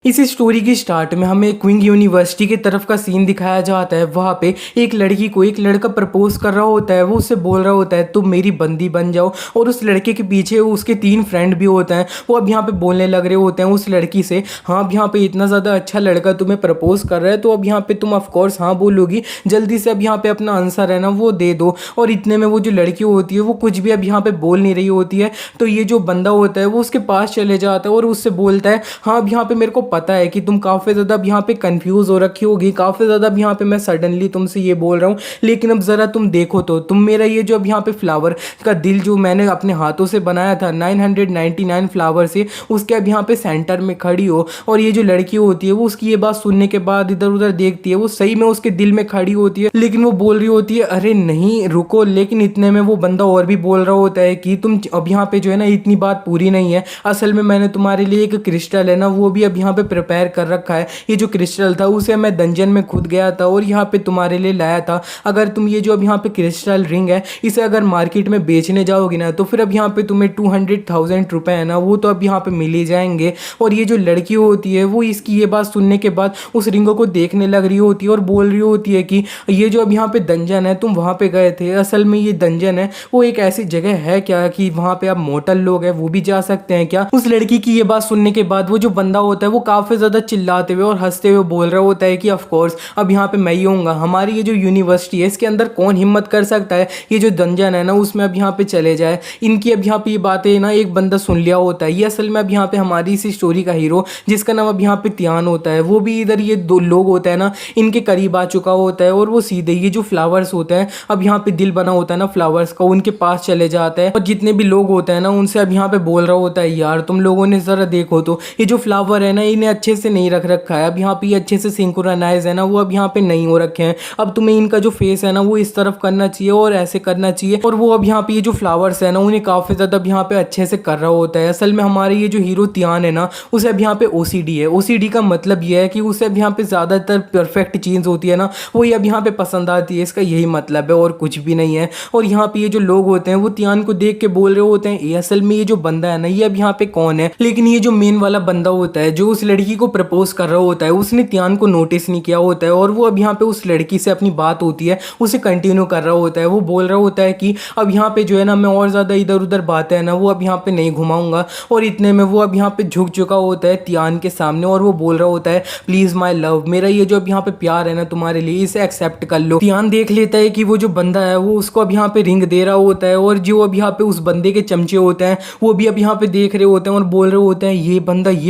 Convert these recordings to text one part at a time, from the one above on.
इस स्टोरी की स्टार्ट में हमें क्विंग यूनिवर्सिटी की तरफ का सीन दिखाया जाता है। वहाँ पे एक लड़की को एक लड़का प्रपोज कर रहा होता है। वो उससे बोल रहा होता है तुम मेरी बंदी बन जाओ, और उस लड़के के पीछे उसके 3 फ्रेंड भी होते हैं। वो अब यहाँ पे बोलने लग रहे होते हैं उस लड़की से, हाँ अब यहाँ पे इतना ज़्यादा अच्छा लड़का तुम्हें प्रपोज कर रहा है तो अब यहाँ पे तुम ऑफकोर्स हाँ बोलोगी, जल्दी से अब यहाँ पे अपना आंसर है ना वो दे दो। और इतने में वो जो लड़की होती है वो कुछ भी अब यहाँ पे बोल नहीं रही होती है। तो ये जो बंदा होता है वो उसके पास चले जाता है और उससे बोलता है हाँ अब यहाँ पे मेरे को पता है कि तुम काफ़ी ज़्यादा अब यहाँ पे कंफ्यूज हो रखी होगी, काफ़ी ज़्यादा अब यहाँ पे मैं सडनली तुमसे ये बोल रहा हूँ, लेकिन अब ज़रा तुम देखो तो तुम मेरा ये जो अब यहाँ पे फ्लावर का दिल जो मैंने अपने हाथों से बनाया था 999 फ्लावर से, उसके अब यहाँ पे सेंटर में खड़ी हो। और ये जो लड़की होती है वो उसकी ये बात सुनने के बाद इधर उधर देखती है, वो सही में उसके दिल में खड़ी होती है, लेकिन वो बोल रही होती है अरे नहीं रुको। लेकिन इतने में वो बंदा और भी बोल रहा होता है कि तुम अब यहाँ पे जो है ना इतनी बात पूरी नहीं है, असल में मैंने तुम्हारे लिए एक क्रिस्टल है ना वो भी अब यहाँ पे प्रिपेयर कर रखा है। ये जो क्रिस्टल था उसे मैं डंजन में खुद गया था और यहाँ पे तुम्हारे लिए लाया था। अगर तुम ये जो अब यहाँ पे क्रिस्टल रिंग है इसे अगर मार्केट में बेचने जाओगी ना तो फिर अब यहाँ पे तुम्हें 200,000 रुपए है ना वो तो अब यहाँ पे मिल ही जाएंगे। और ये जो लड़की होती है वो इसकी ये बात सुनने के बाद उस रिंग को देखने लग रही होती है और बोल रही होती है कि ये जो अब यहाँ पे डंजन है तुम वहाँ पे गए थे, असल में ये डंजन है वो एक ऐसी जगह है क्या कि वहाँ पे अब मोटल लोग हैं वो भी जा सकते हैं क्या। उस लड़की की ये बात सुनने के बाद वो जो बंदा होता है वो काफ़ी ज़्यादा चिल्लाते हुए और हंसते हुए बोल रहा होता है कि ऑफ कोर्स अब यहाँ पे मैं ही होऊंगा, हमारी ये जो यूनिवर्सिटी है इसके अंदर कौन हिम्मत कर सकता है ये जो डंजन है ना उसमें अब यहाँ पे चले जाए। इनकी अब यहाँ पे ये बातें ना एक बंदा सुन लिया होता है। ये असल में अब यहाँ पे हमारी इसी स्टोरी का हीरो जिसका नाम अब यहाँ पे त्यान होता है वो भी इधर ये 2 लोग होता है ना इनके करीब आ चुका होता है और वो सीधे ये जो फ्लावर्स होते हैं अब यहाँ पे दिल बना होता है ना फ्लावर्स का उनके पास चले जाता है और जितने भी लोग होते हैं ना उनसे अब यहाँ पे बोल रहा होता है यार तुम लोगों ने ज़रा देखो तो ये जो फ्लावर है ना इन्हें अच्छे से नहीं रख रखा है, अब यहाँ पे ये अच्छे से सिंक्रोनाइज है ना वो अब यहाँ पे नहीं हो रखे हैं। अब तुम्हें इनका जो फेस है ना वो इस तरफ करना चाहिए और ऐसे करना चाहिए। और वो अब यहाँ पे ये जो फ्लावर्स है ना उन्हें काफ़ी ज़्यादा अब यहाँ पे अच्छे से कर रहा होता है। असल में हमारे ये जो हीरो त्यान है ना उसे अब यहाँ पे ओसीडी है। ओसीडी का मतलब ये है कि उसे अब यहाँ पे ज़्यादातर परफेक्ट चीज़ होती है ना वही अब यहाँ पे पसंद आती है, इसका यही मतलब है और कुछ भी नहीं है। और यहाँ पे ये जो लोग होते हैं वो त्यान को देख के बोल रहे होते हैं ये असल में ये जो बंदा है ना ये अब यहाँ पे कौन है। लेकिन ये जो मेन वाला बंदा होता है जो उस लड़की को प्रपोज कर रहा होता है उसने त्यान को नोटिस नहीं किया होता है और वो अब यहाँ पे उस लड़की से अपनी बात होती है उसे कंटिन्यू कर रहा होता है। वो बोल रहा होता है कि अब यहाँ पे जो है ना मैं और ज़्यादा इधर उधर बातें है ना वो अब यहाँ पे नहीं घुमाऊंगा। और इतने में वो अब यहाँ पे झुक चुका होता है त्यान के सामने और वो बोल रहा होता है प्लीज़ माई लव, मेरा ये जो अब यहाँ पे प्यार है ना तुम्हारे लिए इसे एक्सेप्ट कर लो। त्यान देख लेता है कि वो जो बंदा है वो उसको अब यहाँ पे रिंग दे रहा होता है और जो अब यहाँ पे उस बंदे के चमचे होते हैं वो भी अब यहाँ पे देख रहे होते हैं और बोल रहे होते हैं ये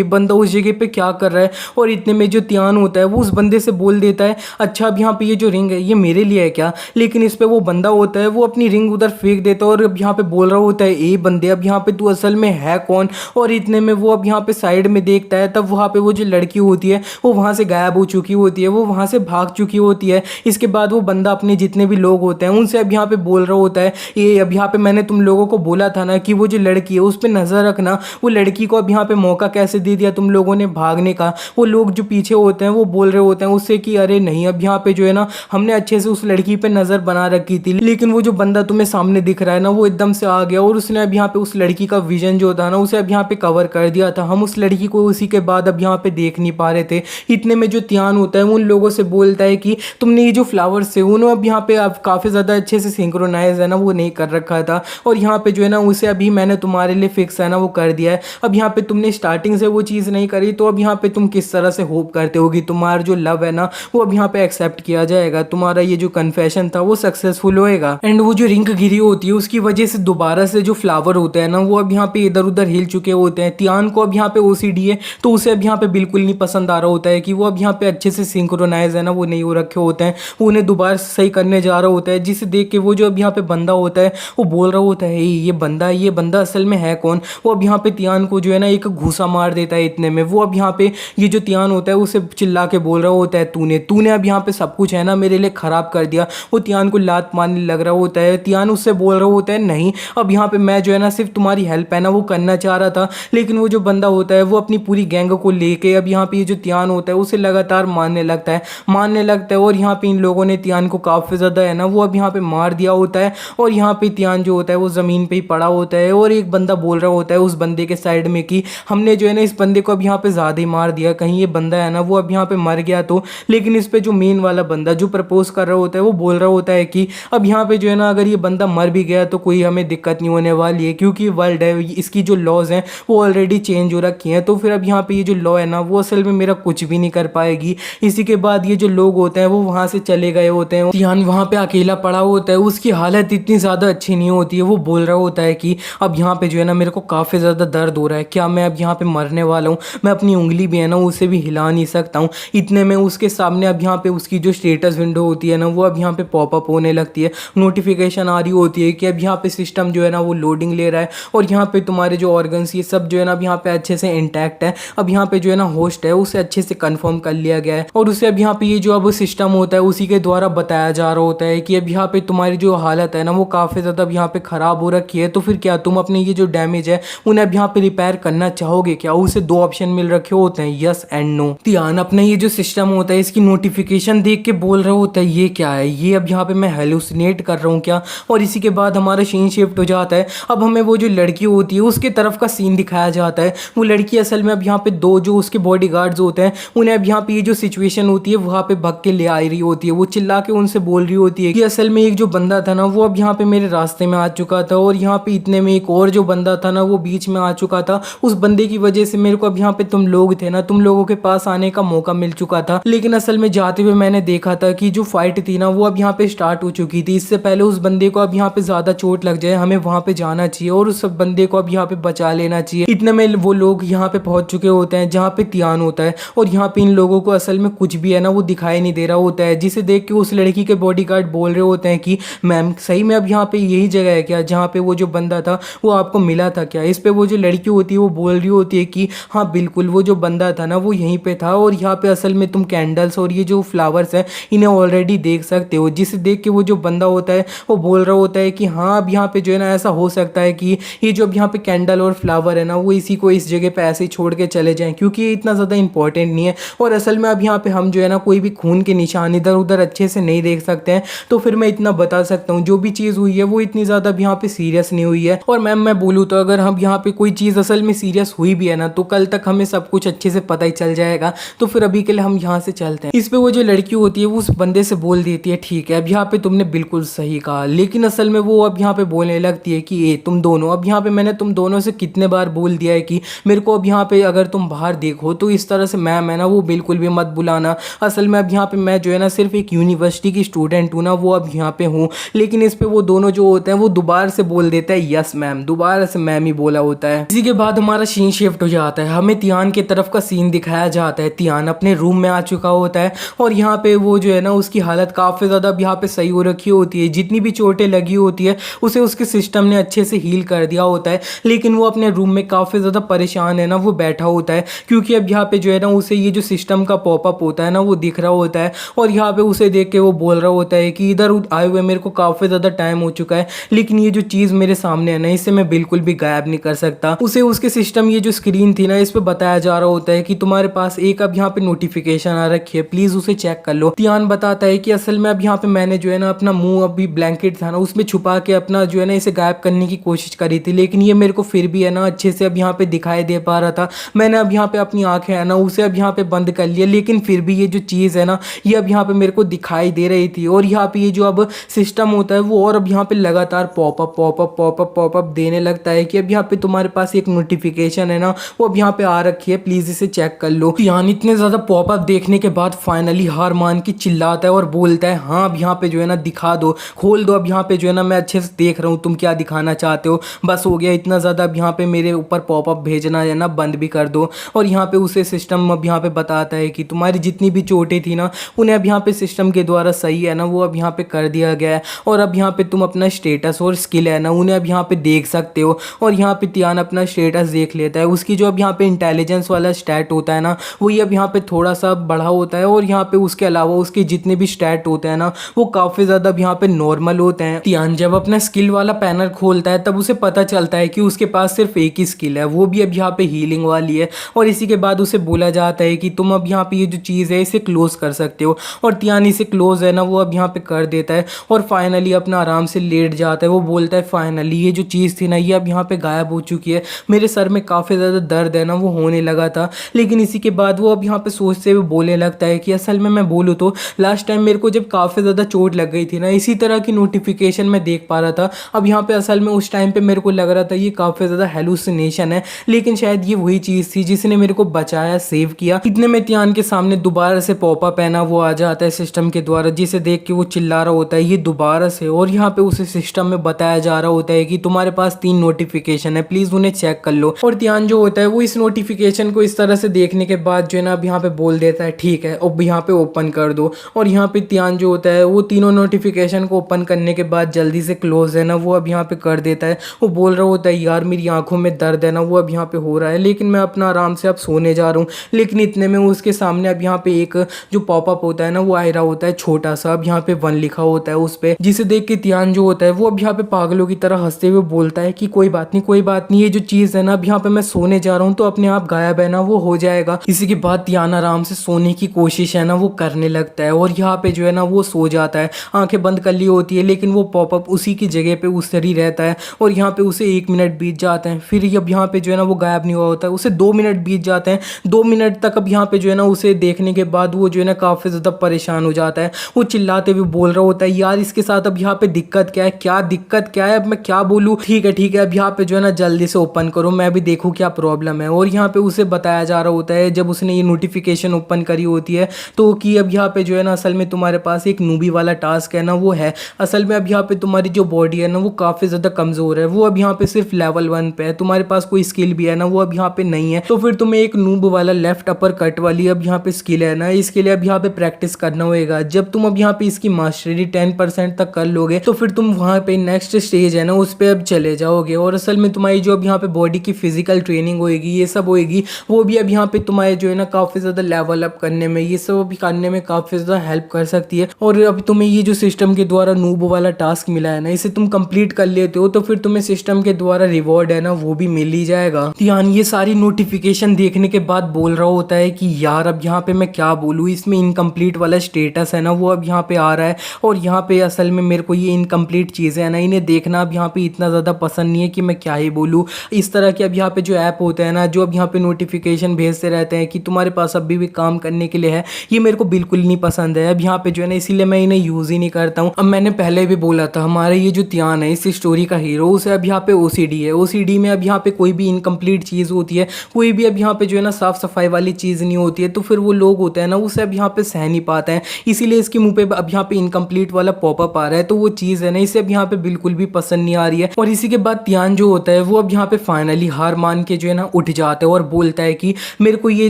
बंदा उस जगह पे क्या कर रहा है। और इतने में जो त्यान होता है वो उस बंदे से बोल देता है अच्छा अब यहाँ पे ये जो रिंग है ये मेरे लिए है क्या। लेकिन इस पे वो बंदा होता है वो अपनी रिंग उधर फेंक देता है और अब यहाँ पे बोल रहा होता है ए बंदे अब यहाँ पे तू असल में है कौन। और इतने में वो अब यहाँ पे साइड में देखता है तब वहाँ पे वो जो लड़की होती है वो वहाँ से गायब हो चुकी होती है, वो वहाँ से भाग चुकी होती है। इसके बाद वो बंदा अपने जितने भी लोग होते हैं उनसे अब यहाँ पे बोल रहा होता है ये अब यहाँ पे मैंने तुम लोगों को बोला था ना कि वो जो लड़की है उस पर नज़र रखना, वो लड़की को अब यहाँ पे मौका कैसे दे दिया तुम लोगों ने भागने का। वो लोग जो पीछे होते हैं वो बोल रहे होते हैं उससे कि अरे नहीं अब यहाँ पे जो है ना हमने अच्छे से उस लड़की पे नज़र बना रखी थी, लेकिन वो जो बंदा तुम्हें सामने दिख रहा है ना वो एकदम से आ गया और उसने अब यहाँ पे उस लड़की का विजन जो था ना उसे अब यहाँ पे कवर कर दिया था। हम उस लड़की को उसी के बाद अब यहाँ पे देख नहीं पा रहे थे। इतने में जो त्यान होता है उन लोगों से बोलता है कि तुमने ये जो फ्लावर्स है उन्होंने अब यहाँ पे अब काफ़ी ज़्यादा अच्छे से सिंक्रोनाइज है ना वो नहीं कर रखा था और यहाँ पे जो है ना उसे अभी मैंने तुम्हारे लिए फिक्स है ना वो कर दिया है। अब यहाँ पे तुमने स्टार्टिंग से वो चीज़ नहीं करी तो अब यहाँ पे तुम किस तरह से होप करते होगी तुम्हारा जो लव है ना वो अब यहाँ पे एक्सेप्ट किया जाएगा, तुम्हारा ये जो कन्फेशन था वो सक्सेसफुल होएगा। एंड वो जो रिंग गिरी होती है उसकी वजह से दोबारा से जो फ्लावर होता है ना वो अब यहाँ पे इधर उधर हिल चुके होते हैं। त्यान को अब यहाँ पे ओसीडी है तो उसे अब यहाँ पे बिल्कुल नहीं पसंद आ रहा होता है कि वो अब यहाँ पे अच्छे से सिंक्रोनाइज है ना वो नहीं हो रखे होते हैं, वो उन्हें दोबारा सही करने जा रहा होता है। जिसे देख के वो जो अब यहाँ पे बंदा होता है वो बोल रहा होता है ये बंदा असल में है कौन। वो अब यहाँ पे त्यान को जो है ना एक घूसा मार देता है। इतने में वो अब यहाँ पे ये जो त्यान होता है उसे चिल्ला के बोल रहा होता है तूने अब यहाँ पे सब कुछ है ना मेरे लिए खराब कर दिया। वो त्यान को लात मारने लग रहा होता है। त्यान उससे बोल रहा होता है नहीं अब यहाँ पे मैं जो है ना सिर्फ तुम्हारी हेल्प है ना वो करना चाह रहा था। लेकिन वो जो बंदा होता है वो अपनी पूरी गैंग को लेके अब यहाँ पे ये जो त्यान होता है उसे लगातार मारने लगता है और यहाँ पे इन लोगों ने त्यान को काफ़ी ज़्यादा है ना वो अब यहाँ पे मार दिया होता है। और यहाँ पे त्यान जो होता है वो ज़मीन पे ही पड़ा होता है और एक बंदा बोल रहा होता है उस बंदे के साइड में कि हमने जो है ना इस बंदे को अब यहाँ पे ज़्यादा ही मार दिया, कहीं ये बंदा है ना वो अब यहाँ पे मर गया तो। लेकिन इस पे जो मेन वाला बंदा जो प्रपोज कर रहा होता है वो बोल रहा होता है कि अब यहाँ पे जो है ना अगर ये बंदा मर भी गया तो कोई हमें दिक्कत नहीं होने वाली है, क्योंकि वर्ल्ड है इसकी जो लॉज हैं वो ऑलरेडी चेंज हो रखी हैं। तो फिर अब यहाँ पे ये जो लॉ है ना वो असल में मेरा कुछ भी नहीं कर पाएगी। इसी के बाद ये जो लोग होते हैं वो वहाँ से चले गए होते हैं। तियान वहाँ पे अकेला पड़ा होता है, उसकी हालत इतनी ज़्यादा अच्छी नहीं होती है। वो बोल रहा होता है कि अब यहाँ पे जो है ना मेरे को काफ़ी ज़्यादा दर्द हो रहा है, क्या मैं अब यहाँ पे मरने वाला हूँ, मैं अपनी उंगली भी है ना उसे भी हिला नहीं सकता हूँ। इतने में उसके सामने अब यहाँ पे उसकी जो स्टेटस विंडो होती है ना वो अब यहाँ पे पॉपअप होने लगती है, नोटिफिकेशन आ रही होती है कि अब यहाँ पे सिस्टम जो है ना वो लोडिंग ले रहा है और यहाँ पे तुम्हारे जो ऑर्गन्स ये सब जो है ना अब यहाँ पे अच्छे से इंटैक्ट है। अब यहाँ पे जो है ना होस्ट है उसे अच्छे से कंफर्म कर लिया गया है और उसे अब यहाँ पे ये जो अब सिस्टम होता है उसी के द्वारा बताया जा रहा होता है कि अब यहाँ पे तुम्हारी जो हालत है ना वो काफ़ी ज़्यादा अब यहाँ पे ख़राब हो रखी है। तो फिर क्या तुम अपने ये जो डैमेज है उन्हें अब यहाँ पे रिपेयर करना चाहोगे क्या? उसे दो ऑप्शन मिल रखे होते हैं, यस एंड नो। तियान अपना ये जो सिस्टम होता है इसकी नोटिफिकेशन देख के बोल रहा होता है ये क्या है, ये अब यहाँ पे मैं हेलुसिनेट कर रहा हूँ क्या? और इसी के बाद हमारा सीन शिफ्ट हो जाता है। अब हमें वो जो लड़की होती है उसके तरफ का सीन दिखाया जाता है। वो लड़की असल में अब यहाँ पे दो जो उसके बॉडी गार्ड्स होते हैं उन्हें अब यहाँ पे ये जो सिचुएशन होती है वहाँ पे भग के ले आ रही होती है। वो चिल्ला के उनसे बोल रही होती है कि असल में एक जो बंदा था ना वो अब यहाँ पे मेरे रास्ते में आ चुका था और यहाँ पे इतने में एक और जो बंदा था ना वो बीच में आ चुका था। उस बंदे की वजह से मेरे को अब यहाँ पे तुम लोग थे ना, तुम लोगों के पास आने का मौका मिल चुका था। लेकिन असल में जाते हुए मैंने देखा था कि जो फाइट थी ना वो अब यहाँ पे स्टार्ट हो चुकी थी। इससे पहले उस बंदे को अब यहाँ पे ज्यादा चोट लग जाए, हमें वहाँ पे जाना चाहिए और उस बंदे को अब यहाँ पे बचा लेना चाहिए। इतने में वो लोग यहाँ पे पहुंच चुके होते हैं जहाँ पे तियान होता है और यहाँ पे इन लोगों को असल में कुछ भी है ना वो दिखाई नहीं दे रहा होता है, जिसे देख के उस लड़की के बॉडीगार्ड बोल रहे होते हैं कि मैम सही में अब यहाँ पे यही जगह है क्या जहाँ पे वो जो बंदा था वो आपको मिला था क्या? इस पे वो जो लड़की होती है वो बोल रही होती है कि हाँ बिल्कुल वो जो बंदा था ना वो यहीं पे था और यहाँ पे असल में तुम कैंडल्स और ये जो फ्लावर्स हैं इन्हें ऑलरेडी देख सकते हो। जिसे देख के वो जो बंदा होता है वो बोल रहा होता है कि हाँ अब यहाँ पे जो है ना ऐसा हो सकता है कि ये जो अब यहाँ पे कैंडल और फ्लावर है ना वो इसी को इस जगह पे ऐसे ही छोड़ के चले जाएं, क्योंकि ये इतना ज़्यादा इंपॉर्टेंट नहीं है और असल में अब यहाँ पे हम जो है ना कोई भी खून के निशान इधर उधर अच्छे से नहीं देख सकते हैं। तो फिर मैं इतना बता सकता हूँ जो भी चीज़ हुई है वो इतनी ज़्यादा अब यहाँ पे सीरियस नहीं हुई है। और मैम मैं बोलूँ तो अगर हम यहाँ पे कोई चीज़ असल में सीरियस हुई भी है ना तो कल तक हमें सब कुछ अच्छे से पता ही चल जाएगा। तो फिर अभी के लिए हम यहाँ से चलते हैं। इस पे वो जो लड़की होती है वो उस बंदे से बोल देती है ठीक है अब यहाँ पे तुमने बिल्कुल सही कहा, लेकिन असल में वो अब यहाँ पे बोलने लगती है कि ये तुम दोनों, अब यहाँ पे मैंने तुम दोनों से कितने बार बोल दिया है कि मेरे को अब यहाँ पे अगर तुम बाहर देखो तो इस तरह से मैम है ना वो बिल्कुल भी मत बुलाना। असल में अब यहाँ पे मैं जो है ना सिर्फ एक यूनिवर्सिटी की स्टूडेंट हूँ ना, वो अब यहाँ पे हूँ। लेकिन इस पे वो दोनों जो होते हैं वो दोबारा से बोल देता है यस मैम, दोबारा से मैम ही बोला होता है। इसी के बाद हमारा सीन शिफ्ट हो जाता है, हमें तियान की तरफ का सीन दिखाया जाता है। तियान अपने रूम में आ चुका होता है और यहाँ पे वो जो है ना उसकी हालत काफ़ी ज़्यादा अब यहाँ पे सही हो रखी होती है। जितनी भी चोटें लगी होती है उसे उसके सिस्टम ने अच्छे से हील कर दिया होता है। लेकिन वो अपने रूम में काफ़ी ज़्यादा परेशान है ना, वो बैठा होता है क्योंकि अब यहाँ पे जो है ना उसे ये जो सिस्टम का पॉपअप होता है ना वो दिख रहा होता है और यहाँ पे उसे देख के वो बोल रहा होता है कि इधर आए हुए मेरे को काफ़ी ज़्यादा टाइम हो चुका है, लेकिन ये जो चीज़ मेरे सामने है ना इसे मैं बिल्कुल भी गायब नहीं कर सकता। उसे उसके सिस्टम ये जो स्क्रीन थी ना इस पे बताया जा रहा होता है कि तुम्हारे पास एक अब यहाँ पे नोटिफिकेशन आ रखी है, प्लीज़ उसे चेक कर लो। तियान बताता है कि असल में अब यहाँ पे मैंने जो है ना अपना मुंह अभी ब्लैंकेट था ना उसमें छुपा के अपना जो है ना इसे गायब करने की कोशिश करी थी, लेकिन ये मेरे को फिर भी है ना अच्छे से अब यहाँ पे दिखाई दे पा रहा था। मैंने अब यहाँ पे अपनी आंखें है ना उसे अब यहाँ पे बंद कर लिया, लेकिन फिर भी ये जो चीज़ है ना ये अब यहाँ पे मेरे को दिखाई दे रही थी। और यहाँ पे ये जो अब सिस्टम होता है वो और अब यहाँ पे लगातार पॉपअप पॉपअप पॉपअप पॉपअप देने लगता है कि अब यहाँ पे तुम्हारे पास एक नोटिफिकेशन है ना वो अब यहाँ पे आ रखी है, प्लीज़ इसे चेक कर लो। यानी इतने ज़्यादा पॉपअप देखने के बाद फाइनली हार मान के चिल्लाता है और बोलता है हाँ अब यहाँ पे जो है ना दिखा दो, खोल दो, अब यहाँ पे जो है ना मैं अच्छे से देख रहा हूँ तुम क्या दिखाना चाहते हो, बस हो गया इतना ज़्यादा, अब यहाँ पे मेरे ऊपर पॉपअप भेजना है ना बंद भी कर दो। और यहाँ पे उसे सिस्टम अब यहाँ पे बताता है कि तुम्हारी जितनी भी चोटें थी ना उन्हें अब यहाँ पे सिस्टम के द्वारा सही है ना वो अब यहाँ पे कर दिया गया है और अब यहाँ पे तुम अपना स्टेटस और स्किल है ना उन्हें अब यहाँ पे देख सकते हो। और यहाँ पे तियान अपना स्टेटस देख लेता है, उसकी जो अब यहाँ पे इंटेलिजेंस वाला स्टैट होता है ना वो ये अब यहाँ पे थोड़ा सा बढ़ा होता है और यहाँ पे उसके अलावा उसके जितने भी स्टैट होते हैं ना वो काफ़ी ज़्यादा अब यहाँ पे नॉर्मल होते हैं। तियान जब अपना स्किल वाला पैनल खोलता है तब उसे पता चलता है कि उसके पास सिर्फ एक ही स्किल है, वो भी अब यहाँ पे हीलिंग वाली है। और इसी के बाद उसे बोला जाता है कि तुम अब यहाँ पे ये जो चीज़ है इसे क्लोज कर सकते हो और तियान इसे क्लोज है ना वो अब यहाँ पे कर देता है और फाइनली अपना आराम से लेट जाता है। वो बोलता है फाइनली ये जो चीज़ थी ना ये अब यहाँ पे गायब हो चुकी है, मेरे सर में काफ़ी ज़्यादा दर्द है ना वो होने लगा लगा था। लेकिन इसी के बाद वो अब यहाँ पे सोचते हुए बोलने लगता है कि असल में मैं बोलूँ तो लास्ट टाइम मेरे को जब काफ़ी ज़्यादा चोट लग गई थी ना, इसी तरह की नोटिफिकेशन मैं देख पा रहा था। अब यहाँ पे असल में उस टाइम पे मेरे को लग रहा था ये काफ़ी ज़्यादा हेलुसिनेशन है, लेकिन शायद ये वही चीज़ थी जिसने मेरे को बचाया, सेव किया। इतने में तियान के सामने दोबारा से पॉपअप है ना वो आ जाता है सिस्टम के द्वारा, जिसे देख के वो चिल्ला रहा होता है ये दोबारा से। और यहाँ पे उसे सिस्टम में बताया जा रहा होता है कि तुम्हारे पास 3 नोटिफिकेशन है, प्लीज़ उन्हें चेक कर लो। और तियान जो होता है वो इस नोटिफिकेशन को इस तरह से देखने के बाद जो है ना अब यहाँ पे बोल देता है ठीक है, अब यहाँ पे ओपन कर दो। और यहाँ पे तियान जो होता है वो तीनों नोटिफिकेशन को ओपन करने के बाद जल्दी से क्लोज है ना वो अब यहाँ पे कर देता है। वो बोल रहा होता है यार मेरी आंखों में दर्द है ना वो अब यहाँ पे हो रहा है, लेकिन मैं अपना आराम से अब सोने जा रहा हूँ। लेकिन इतने में उसके सामने अब यहाँ पे एक जो पॉपअप होता है ना वो आ रहा होता है छोटा सा, अब यहाँ पे 1 लिखा होता है उस पे, जिसे देख के तियान जो होता है वो अब यहाँ पे पागलों की तरह हंसते हुए बोलता है कि कोई बात नहीं कोई बात नहीं, ये जो चीज़ है ना अब यहाँ पे मैं सोने जा रहा हूँ तो अपने आप गायब है ना वो हो जाएगा। इसी के बाद तियान आराम से सोने की कोशिश है ना वो करने लगता है और यहाँ पे जो है ना वो सो जाता है, आंखें बंद कर ली होती है, लेकिन वो पॉपअप उसी की जगह पे उस तरह रहता है। और यहाँ पे उसे 1 मिनट बीत जाते हैं, फिर अब यहाँ पे जो है ना वो गायब नहीं हुआ होता है, उसे 2 मिनट बीत जाते हैं। 2 मिनट तक अब यहाँ पे जो है ना उसे देखने के बाद वो जो है ना काफ़ी ज़्यादा परेशान हो जाता है। वो चिल्लाते हुए बोल रहा होता है यार इसके साथ अब यहाँ पे दिक्कत क्या है, क्या दिक्कत क्या है, अब मैं क्या बोलूँ। ठीक है अब यहाँ पे जो है ना जल्दी से ओपन करो, मैं भी देखूँ क्या प्रॉब्लम है। और यहाँ पे उसे बताया जा रहा होता है जब उसने ये नोटिफिकेशन ओपन करी होती है तो कि अब यहाँ पे जो है ना असल में तुम्हारे पास एक नूबी वाला टास्क है ना वो है। असल में अब यहाँ पे तुम्हारी जो बॉडी है ना वो काफ़ी ज़्यादा कमज़ोर है, वो अब यहाँ पे सिर्फ लेवल 1 पे है, तुम्हारे पास कोई स्किल भी है ना वो अब यहाँ पे नहीं है। तो फिर तुम्हें एक नूब वाला लेफ्ट अपर कट वाली अब यहाँ पे स्किल है ना, इसके लिए अब यहाँ पे प्रैक्टिस करना होगा। जब तुम अब यहाँ पे इसकी मास्टरी 10% तक कर लोगे तो फिर तुम वहाँ पे नेक्स्ट स्टेज है ना उस पर अब चले जाओगे। और असल में तुम्हारी जो अब यहाँ पे बॉडी की फिजिकल ट्रेनिंग होएगी ये सब होएगी, वो भी अब यहाँ पे तुम्हारे जो है ना काफ़ी ज़्यादा लेवल अप करने में, ये सब भी करने में काफ़ी ज़्यादा हेल्प कर सकती है। और अब तुम्हें ये जो सिस्टम के द्वारा नूब वाला टास्क मिला है ना इसे तुम कंप्लीट कर लेते हो तो फिर तुम्हें सिस्टम के द्वारा रिवॉर्ड है ना वो भी मिल ही जाएगा। यानी ये सारी नोटिफिकेशन देखने के बाद बोल रहा होता है कि यार अब यहाँ पे मैं क्या बोलूँ, इसमें इनकम्प्लीट वाला स्टेटस है ना वो अब यहाँ पे आ रहा है। और यहाँ पे असल में मेरे को ये इनकम्प्लीट चीज़ें है ना इन्हें देखना अब यहाँ पे इतना ज़्यादा पसंद नहीं है कि मैं क्या ही बोलूँ। इस तरह के अब यहाँ पे जो ऐप होते हैं ना जो अब यहाँ पे नोटिफिकेशन भेजते रहते हैं कि तुम्हारे पास अभी भी काम करने के लिए है, ये मेरे को बिल्कुल नहीं पसंद है अब यहाँ पे जो है ना, इसीलिए मैं इन्हें यूज़ ही नहीं करता हूँ। अब मैंने पहले भी बोला था हमारे ये जो तियान है इस स्टोरी का हीरो, उसे अब यहाँ पे ओसीडी है। ओसीडी में अब यहाँ पे कोई भी इनकम्प्लीट चीज़ होती है, कोई भी अब यहाँ पे जो है ना साफ सफाई वाली चीज़ नहीं होती है, तो फिर वो लोग होते हैं ना उसे अब यहाँ पे सह नहीं पाते हैं, इसीलिए इसके मुंह पे अब यहाँ पे इनकम्प्लीट वाला पॉपअप आ रहा है। तो वो चीज़ है ना इसे अब यहाँ पे बिल्कुल भी पसंद नहीं आ रही है। और इसी के बाद तियान जो होता है वो अब यहाँ पे फाइनली हार मान के जो है ना उठ जाता है और बोलता है कि मेरे को ये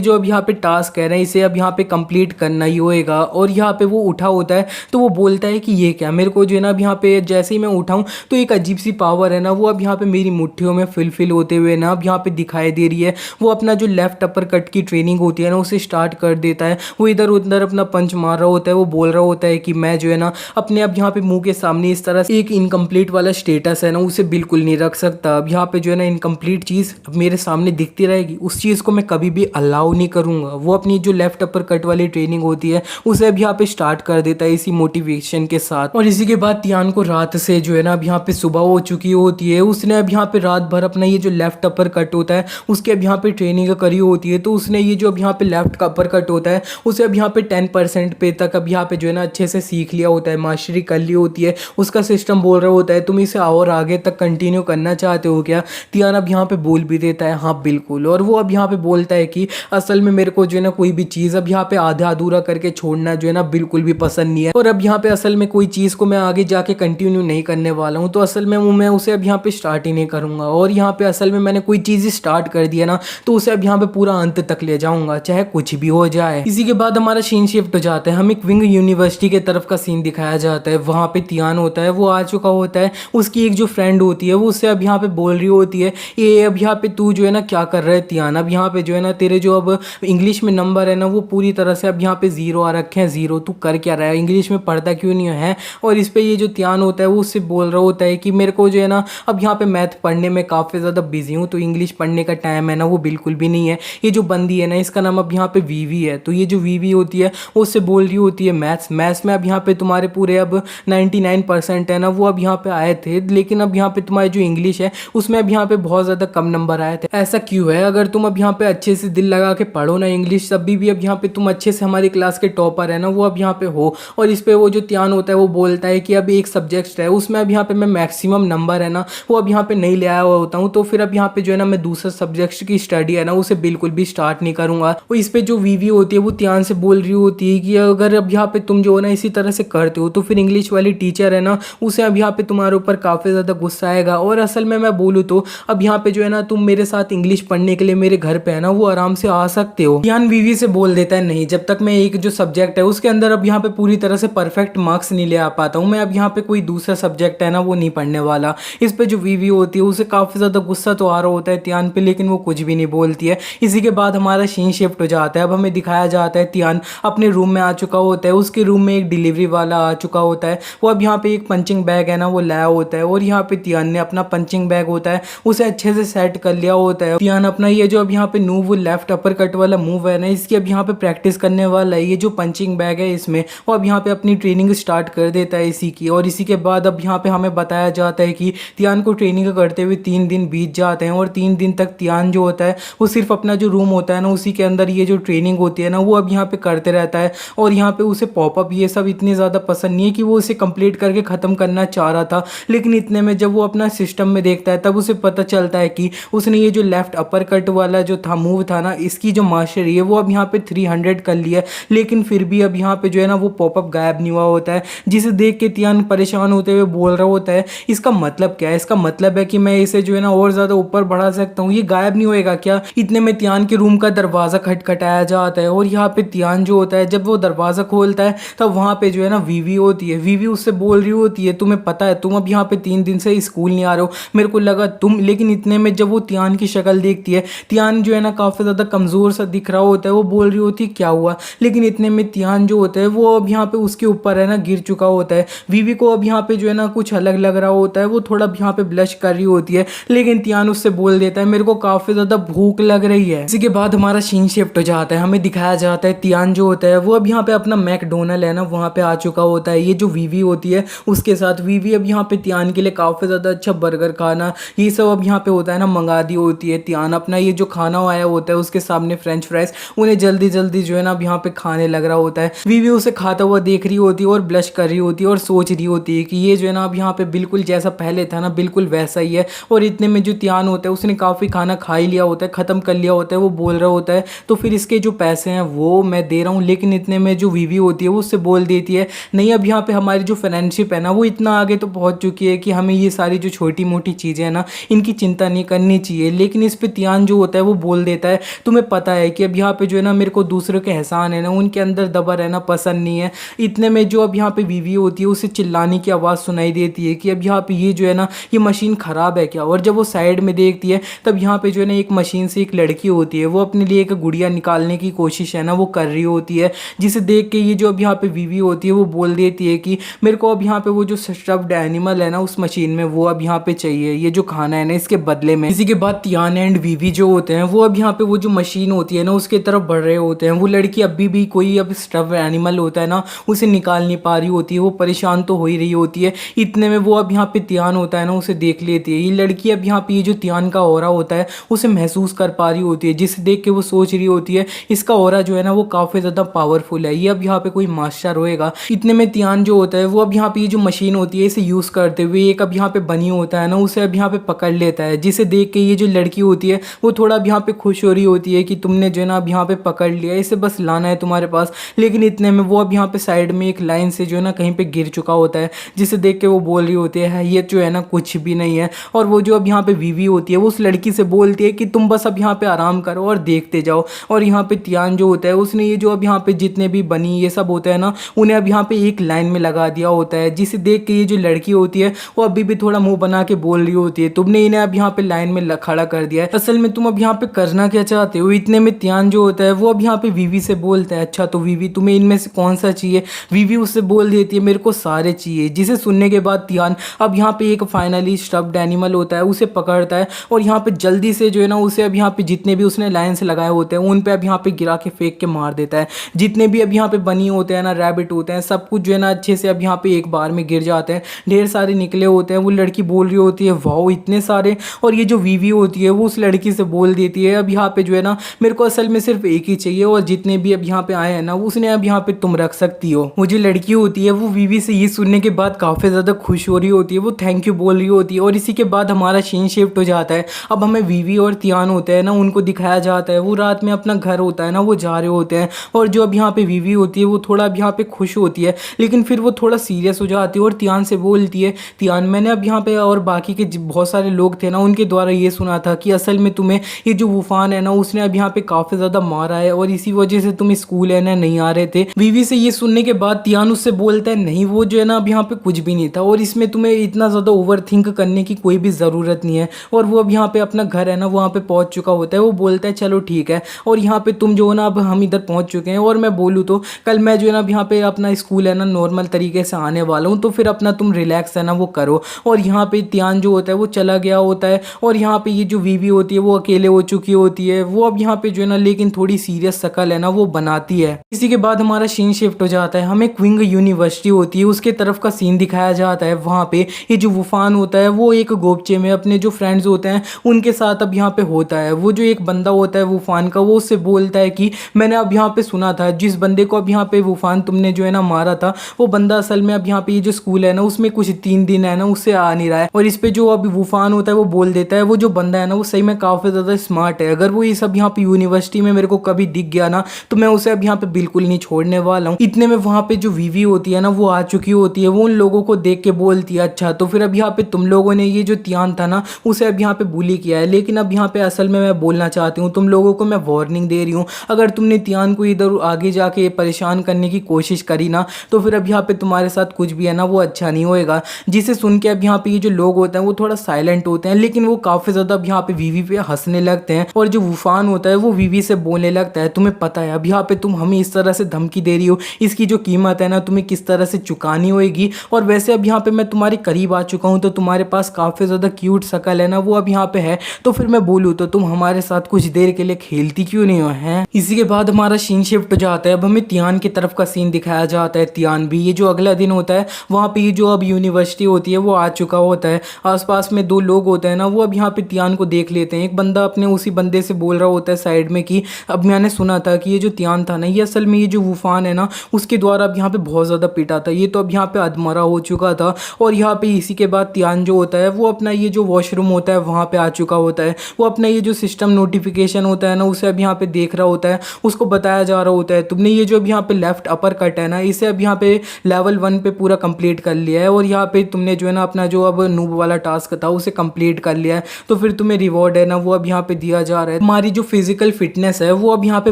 जो अब यहाँ पे टास्क है ना इसे अब यहाँ पे कंप्लीट करना ही होएगा। और यहाँ पे वो उठा होता है तो वो बोलता है कि ये क्या, मेरे को जो है ना अब यहाँ पे जैसे ही मैं उठाऊँ तो एक अजीब सी पावर है ना वो अब यहाँ पे मेरी मुट्ठियों में फिल होते हुए ना अब यहाँ पे दिखाई दे रही है। वो अपना जो लेफ्ट अपर कट की ट्रेनिंग होती है ना उसे स्टार्ट कर देता है। वो इधर उधर अपना पंच मार रहा होता है, वो बोल रहा होता है कि मैं जो है ना अपने अब यहाँ पे मुंह के सामने इस तरह से एक इनकम्प्लीट वाला स्टेटस है ना उसे बिल्कुल नहीं रख सकता। अब यहाँ पे जो है ना इनकम्प्लीट चीज़ मेरे सामने दिखती रहेगी, उस चीज़ को मैं कभी भी अलाउ नहीं करूँगा। वो अपनी जो लेफ्ट अपर कट वाली ट्रेनिंग होती है उसे अब यहाँ पे स्टार्ट कर देता है इसी मोटिवेशन के साथ। और इसी के बाद तियान को रात से जो है ना अब यहाँ पे सुबह हो चुकी होती है, उसने अब यहाँ पे रात भर अपना ये जो लेफ्ट अपर कट होता है उसके अब यहाँ पे ट्रेनिंग करी होती है। तो उसने ये जो अब यहाँ पे लेफ्ट का अपर कट होता है उसे अब यहाँ पे 10% पे तक अब यहाँ पे जो है ना अच्छे से सीख लिया होता है, मास्टरी कर ली होती है। उसका सिस्टम बोल रहा होता है तुम इसे और आगे तक कंटिन्यू करना चाहते हो क्या। तियान अब यहाँ पे बोल भी देता है हाँ बिल्कुल। और वो अब यहाँ पे बोलता है कि असल में मेरे को जो है ना कोई भी चीज़ अब यहाँ पे आधा अधूरा करके छोड़ना जो है ना बिल्कुल भी पसंद नहीं है। और अब यहाँ पे असल में कोई चीज़ को मैं आगे जाके कंटिन्यू नहीं करने वाला हूँ, तो असल में मैं उसे अब यहाँ पे स्टार्ट ही नहीं करूँगा। और यहाँ पे असल में मैंने कोई चीज़ स्टार्ट कर दिया ना तो उसे अब यहाँ पे पूरा अंत तक ले जाऊँगा चाहे कुछ भी हो जाए। इसी के बाद हमारा सीन शिफ्ट हो जाता है, हमें क्विंग यूनिवर्सिटी के तरफ का सीन दिखाया जाता है। वहाँ पे तियान होता है, वो आ चुका होता है, उसकी एक जो फ्रेंड होती है वो उससे अब यहाँ पे बोल रही होती है ये अब यहाँ पे तू जो है ना क्या कर रहा है तियान, अब यहाँ पे जो है ना तेरे जो अब इंग्लिश में नंबर है ना वो पूरी तरह से अब यहाँ पे 0 आ रखे हैं, 0, तू कर क्या रहा है, इंग्लिश में पढ़ता क्यों नहीं है। और इस पे ये जो तियान होता है वो उससे बोल रहा होता है कि मेरे को जो है ना अब यहाँ पे मैथ पढ़ने में काफ़ी ज़्यादा बिजी हूँ, तो इंग्लिश पढ़ने का टाइम है ना वो बिल्कुल भी नहीं है। ये जो बंदी है ना इसका नाम अब यहाँ पे वीवी है, तो ये जो वीवी होती है वो उससे बोल रही होती है मैथ्स में अब यहाँ पे तुम्हारे पूरे अब 99% है ना वो अब यहाँ पे आए थे, लेकिन अब यहाँ पे तुम्हारी जो इंग्लिश है उसमें अब यहाँ पे बहुत ज़्यादा कम नंबर आए थे, ऐसा क्यों है। अगर तुम अब अब यहाँ पे अच्छे से दिल लगा के पढ़ो ना इंग्लिश, तभी भी अब यहाँ पे तुम अच्छे से हमारी क्लास के टॉपर है ना वो अब यहाँ पे हो। और इस पे वो जो त्यान होता है वो बोलता है कि अब एक सब्जेक्ट है उसमें अब यहाँ पे मैं मैक्सिमम नंबर है ना वो अब यहाँ पे नहीं ले आया हुआ होता हूँ, तो फिर अब यहाँ पे जो है ना मैं दूसरा सब्जेक्ट की स्टडी है ना उसे बिल्कुल भी स्टार्ट नहीं करूंगा। वो इस पे जो वीवी होती है वो त्यान से बोल रही होती है कि अगर अब यहाँ पे तुम जो है ना इसी तरह से करते हो तो फिर इंग्लिश वाली टीचर है ना उसे अब यहाँ पे तुम्हारे ऊपर काफ़ी ज़्यादा गुस्सा आएगा। और असल में मैं बोलूँ तो अब यहाँ पे जो है ना तुम मेरे साथ इंग्लिश पढ़ने के लिए मेरे घर पे है ना वो आराम से आ सकते हो। त्यान वीवी से बोल देता है नहीं, जब तक मैं एक जो सब्जेक्ट है उसके अंदर अब यहाँ पे पूरी तरह से परफेक्ट मार्क्स नहीं ले आ पाता हूँ, मैं अब यहाँ पे कोई दूसरा सब्जेक्ट है ना वो नहीं पढ़ने वाला। इस पे जो वीवी होती है उसे काफ़ी ज़्यादा गुस्सा तो आ रहा होता है त्यान पे, लेकिन वो कुछ भी नहीं बोलती है। इसी के बाद हमारा सीन शिफ्ट हो जाता है। अब हमें दिखाया जाता है त्यान अपने रूम में आ चुका होता है, उसके रूम में एक डिलीवरी वाला आ चुका होता है। वो अब यहाँ पे एक पंचिंग बैग है ना वो लाया होता है और यहाँ पे त्यान ने अपना पंचिंग बैग होता है उसे अच्छे से सेट कर लिया होता है। त्यान अपना ये जो अब यहाँ पे मूव लेफ्ट अपर कट वाला मूव है ना इसकी अब यहाँ पे प्रैक्टिस करने वाला है। ये जो पंचिंग बैग है इसमें वो अब यहाँ पे अपनी ट्रेनिंग स्टार्ट कर देता है इसी की। और इसी के बाद अब यहाँ पे हमें बताया जाता है कि त्यान को ट्रेनिंग करते हुए 3 दिन बीत जाते हैं और 3 दिन तक त्यान जो होता है वो सिर्फ अपना जो रूम होता है ना उसी के अंदर ये जो ट्रेनिंग होती है ना वो अब यहाँ पे करते रहता है। और यहाँ पे उसे पॉपअप ये सब इतनी ज़्यादा पसंद नहीं है कि वो उसे कंप्लीट करके ख़त्म करना चाह रहा था, लेकिन इतने में जब वो अपना सिस्टम में देखता है तब उसे पता चलता है कि उसने ये जो लेफ्ट अपर कट वाला जो था मूव था ना इसकी जो मास्टरी है वो अब यहाँ पे 300 कर लिया है, लेकिन फिर भी अब यहाँ पे जो है ना वो पॉपअप गायब नहीं हुआ होता है। जिसे देख के त्यान परेशान होते हुए बोल रहा होता है इसका मतलब क्या है, इसका मतलब है कि मैं इसे जो है ना और ज़्यादा ऊपर बढ़ा सकता हूँ, ये गायब नहीं होएगा क्या। इतने में त्यान के रूम का दरवाज़ा खटखटाया जाता है और यहाँ पे त्यान जो होता है जब वो दरवाज़ा खोलता है तब वहाँ पे जो है ना वीवी होती है। वीवी उससे बोल रही होती है तुम्हें पता है तुम अब यहाँ पे 3 दिन से स्कूल नहीं आ रहे हो, मेरे को लगा तुम, लेकिन इतने में जब वो त्यान की शक्ल देखती है त्यान जो है ना काफ़ी ज़्यादा कमज़ोर सा दिख रहा होता है। वो बोल रही होती है क्या हुआ, लेकिन इतने में त्यान जो होता है वो अब यहाँ पे उसके ऊपर है ना गिर चुका होता है। वीवी को अब यहाँ पे जो है ना कुछ अलग लग रहा होता है, वो थोड़ा यहाँ पे ब्लश कर रही होती है, लेकिन त्यान उससे बोल देता है मेरे को काफ़ी ज़्यादा भूख लग रही है। इसी के बाद हमारा सीन शिफ्ट हो जाता है। हमें दिखाया जाता है त्यान जो होता है वो अब यहाँ पे अपना मैकडोनल्ड है ना वहाँ पे आ चुका होता है। ये जो वीवी होती है उसके साथ वीवी अब यहाँ पे त्यान के लिए काफ़ी ज़्यादा अच्छा बर्गर खाना ये सब अब यहाँ पे होता है ना मंगा दी होती है। त्यान अपना ये जो खाना आया होता है उसके सामने फ्रेंच फ्राइज उन्हें जल्दी जल्दी जो है ना अब यहाँ पे खाने लग रहा होता है। वीवी उसे खाता हुआ देख रही होती है और ब्लश कर रही होती है और सोच रही होती है कि ये जो है ना अब यहाँ पे बिल्कुल जैसा पहले था ना बिल्कुल वैसा ही है। और इतने में जो त्यान होता है उसने काफ़ी खाना खा ही लिया होता है, ख़त्म कर लिया होता है। वो बोल रहा होता है तो फिर इसके जो पैसे हैं वो मैं दे रहा हूँ, लेकिन इतने में जो वीवी होती है वो उससे बोल देती है नहीं अब यहाँ पे हमारी जो फ्रेंडशिप है ना वो इतना आगे तो पहुँच चुकी है कि हमें ये सारी जो छोटी मोटी चीज़ें हैं ना इनकी चिंता नहीं करनी चाहिए। लेकिन इस पे त्यान जो होता है वो बोल देता है तुम्हें पता है कि अब यहाँ पे जो है ना मेरे को दूसरों के एहसान है ना उनके अंदर दबा रहना पसंद नहीं है। इतने में जो अब यहाँ पे वीवी होती है उसे चिल्लाने की आवाज़ सुनाई देती है कि अब यहाँ पे ये जो है ना ये मशीन ख़राब है क्या। और जब वो साइड में देखती है तब यहाँ पे जो है ना एक मशीन से एक लड़की होती है वो अपने लिए एक गुड़िया निकालने की कोशिश है ना वो कर रही होती है, जिसे देख के ये जो अब यहाँ पे वीवी होती है वो बोल देती है कि मेरे को अब यहाँ पे वो जो स्टफ्ड एनिमल है ना उस मशीन में वो अब यहाँ पे चाहिए, ये जो खाना है ना इसके बदले में। इसी के बाद त्यान एंड वीवी जो होते हैं वो अब यहाँ पे वो जो मशीन होती है ना उसके तरफ बढ़ रहे होते हैं। वो लड़की अभी भी कोई अब स्टफ्ड एनिमल होता है ना उसे निकाल नहीं पा रही होती है, वो परेशान तो हो ही रही होती है। इतने में वो अब यहाँ पे त्यान होता है ना उसे देख लेती है। ये लड़की अब यहाँ पे ये जो त्यान का ऑरा होता है उसे महसूस कर पा रही होती है, जिसे देख के वो सोच रही होती है इसका ऑरा जो है ना वो काफ़ी ज़्यादा पावरफुल है, ये अब यहाँ पे कोई मास्टर होएगा। इतने में त्यान जो होता है वो अब यहाँ पे ये जो मशीन होती है इसे यूज़ करते हुए एक अब यहाँ पे बनी होता है ना उसे अब यहाँ पे पकड़ लेता है, जिसे देख के ये जो लड़की होती है वो थोड़ा अब यहाँ पे खुश हो रही होती है कि तुमने जो है ना अब यहाँ पे पकड़ लिया, इसे बस लाना है तुम्हारे पास। लेकिन इतने में वो अब यहाँ पे साइड में एक लाइन से जो है ना कहीं पे गिर चुका होता है, जिसे देख के वो बोल रही होती है ये जो है ना कुछ भी नहीं है। और वो जो अब यहाँ पे वीवी होती है वो उस लड़की से बोलती है कि तुम बस अब यहाँ पे आराम करो और देखते जाओ। और यहाँ पे त्यान जो होता है उसने ये जो अब यहाँ पे जितने भी बनी ये सब होता है ना उन्हें अब यहाँ पे एक लाइन में लगा दिया होता है, जिसे देख के ये जो लड़की होती है वो अभी भी थोड़ा मुंह बना के बोल रही होती है तुमने इन्हें अब यहाँ पे लाइन में खड़ा कर दिया है, असल में तुम अब यहाँ पे करना क्या चाहते हो। इतने में त्यान जो होता है वो अब यहाँ पे वीवी से बोलता है अच्छा तो वीवी तुम्हें इनमें से कौन सा चाहिए। वीवी उससे बोल देती है मेरे को सारे चाहिए, जिसे सुनने के बाद त्यान अब यहाँ पे एक फाइनली स्टफ्ड एनिमल होता है उसे पकड़ता है और यहाँ पे जल्दी से जो है ना उसे अब यहाँ पे जितने भी उसने लाइन से लगाए होते हैं उन पे अब यहाँ पे गिरा के फेंक के मार देता है। जितने भी अब यहाँ पे बनी होते हैं ना रैबिट होते हैं सब कुछ जो है ना अच्छे से अब यहाँ पे एक बार में गिर जाते हैं, ढेर सारे निकले होते हैं। वो लड़की बोल रही होती है वाओ इतने सारे। और ये जो वीवी होती है वो उस लड़की से बोल देती है अब यहाँ पे जो है ना मेरे को असल में सिर्फ एक ही चाहिए और जितने भी अब यहाँ पे आए हैं ना उसने अब यहाँ पे तुम रख सकती हो। वो जो लड़की होती है वो वीवी से ये सुनने के बाद काफ़ी ज़्यादा खुश हो रही होती है, वो थैंक यू बोल रही होती है और इसी के बाद हमारा सीन शिफ्ट हो जाता है। अब हमें वीवी और तियान होते हैं ना उनको दिखाया जाता है, वो रात में अपना घर होता है ना वो जा रहे होते हैं और जो अब यहाँ पे वीवी होती है वो थोड़ा अब यहाँ पे खुश होती है लेकिन फिर वो थोड़ा सीरियस हो जाती है और तियान से बोलती है, तियान मैंने अब यहाँ पे और बाकी के बहुत सारे लोग थे ना उनके द्वारा ये सुना था कि असल में तुम्हें ये जो वूफान है ना उसने अब यहाँ पे काफ़ी ज़्यादा मारा है और इसी वजह से तुम स्कूल है ना नहीं आ रहे थे। वीवी से ये सुनने के बाद तियान उससे बोलता है नहीं वो जो है ना अब यहाँ पे कुछ भी नहीं था और इसमें तुम्हें इतना ज़्यादा ओवर थिंक करने की कोई भी ज़रूरत नहीं है। और वो अब यहाँ पे अपना घर है ना वहाँ पे पहुँच चुका होता है, वो बोलता है चलो ठीक है और यहाँ पे तुम जो है ना अब हम इधर पहुँच चुके हैं और मैं बोलूँ तो कल मैं जो है ना अब यहाँ पे अपना स्कूल है ना नॉर्मल तरीके से आने वाला हूँ, तो फिर अपना तुम रिलैक्स है ना वो करो। और यहाँ पे तियान जो होता है वो चला गया होता है और यहाँ पे ये जो वीवी होती है वो अकेले हो चुकी होती है, वो अब यहाँ पे जो है ना लेकिन थोड़ी सीरियस शकल है ना वो बनाती है। इसी के बाद हमारा सीन शिफ्ट हो जाता है, हमें क्विंग यूनिवर्सिटी होती है उसके तरफ का सीन दिखाया जाता है। वहाँ पे ये जो वूफान होता है वो एक गोपचे में अपने जो फ्रेंड्स होते हैं उनके साथ अब यहाँ पे होता है। वो जो एक बंदा होता है वूफान का वो उससे बोलता है कि मैंने अब यहाँ पे सुना था जिस बंदे को अब यहाँ पे वूफान तुमने जो है ना मारा था वो बंदा असल में अब यहाँ पे ये जो स्कूल है ना उसमें कुछ 3 दिन है ना उससे आ नहीं रहा है। और इस पे जो अब वूफान होता है वो बोल देता है वो जो बंदा है ना वो सही में काफ़ी ज़्यादा स्मार्ट है, अगर वो ये सब यहाँ पे यूनिवर्सिटी में मेरे को कभी दिख गया ना तो मैं उसे अब यहाँ पे बिल्कुल नहीं छोड़ने वाला हूँ। इतने में वहाँ पे जो वीवी होती है ना वो आ चुकी होती है, वो उन लोगों को देख के बोलती है अच्छा तो फिर अब यहाँ पे तुम लोगों ने ये जो तियान था ना उसे अब यहाँ पे बुली किया है, लेकिन अब यहाँ पे असल में मैं बोलना चाहती हूँ तुम लोगों को मैं वार्निंग दे रही हूँ, अगर तुमने तियान को इधर आगे जाके परेशान करने की कोशिश करी ना तो फिर अब यहाँ पे तुम्हारे साथ कुछ भी है ना वो अच्छा नहीं होएगा। जिसे सुन के अब यहाँ पे ये जो लोग होते हैं वो थोड़ा साइलेंट होते हैं लेकिन वो काफ़ी ज़्यादा अब यहाँ पे वीवी पे हंसने लगते हैं और जो वूफान होता है वो वीवी से बोलने लगता है तुम्हें पता है अब यहाँ पे तुम हमें इस तरह से धमकी दे रही हो, इसकी जो कीमत है ना तुम्हें किस तरह से चुकानी होएगी। और वैसे अब यहाँ पे मैं तुम्हारे करीब आ चुका हूँ तो तुम्हारे पास काफ़ी ज़्यादा क्यूट शकल है ना वो अब यहाँ पे है, तो फिर मैं बोलूँ तो तुम हमारे साथ कुछ देर के लिए खेलती क्यों नहीं हो हैं। इसी के बाद हमारा सीन शिफ्ट हो जाता है, अब हमें तियान की तरफ का सीन दिखाया जाता है। तियान भी ये जो अगला दिन होता है वहाँ पे ये जो अब यूनिवर्सिटी होती है वो आ चुका होता है, आसपास में 2 लोग होते हैं ना वो अब यहाँ पे तियान को देख लेते हैं। एक बंदा अपने उसी बंदे से बोल रहा होता है साइड में कि अब मैंने सुना था कि ये जो तियान था ना ये असल में ये जो वूफान है ना उसके द्वारा अब यहाँ पे बहुत ज़्यादा पीटा था, ये तो अब यहाँ पे अधमरा हो चुका था। और यहाँ पे इसी के बाद तियान जो होता है वो अपना ये जो वॉशरूम होता है वहाँ पे आ चुका होता है, वो अपना ये जो सिस्टम नोटिफिकेशन होता है ना उसे अब यहाँ पे देख रहा होता है, उसको बताया जा रहा होता है तुमने ये जो अब यहाँ पे लेफ्ट अपर कट है ना इसे अब यहाँ पे लेवल 1 पे पूरा कंप्लीट कर लिया है और यहाँ पे तुमने जो है ना अपना जो अब नूब वाला टास्क था उसे कंप्लीट कर लिया है, तो फिर तुम्हें रिवॉर्ड है ना वो अब यहाँ पे दिया जा रहा है। हमारी जो फिजिकल फिटनेस है वो अब यहाँ पे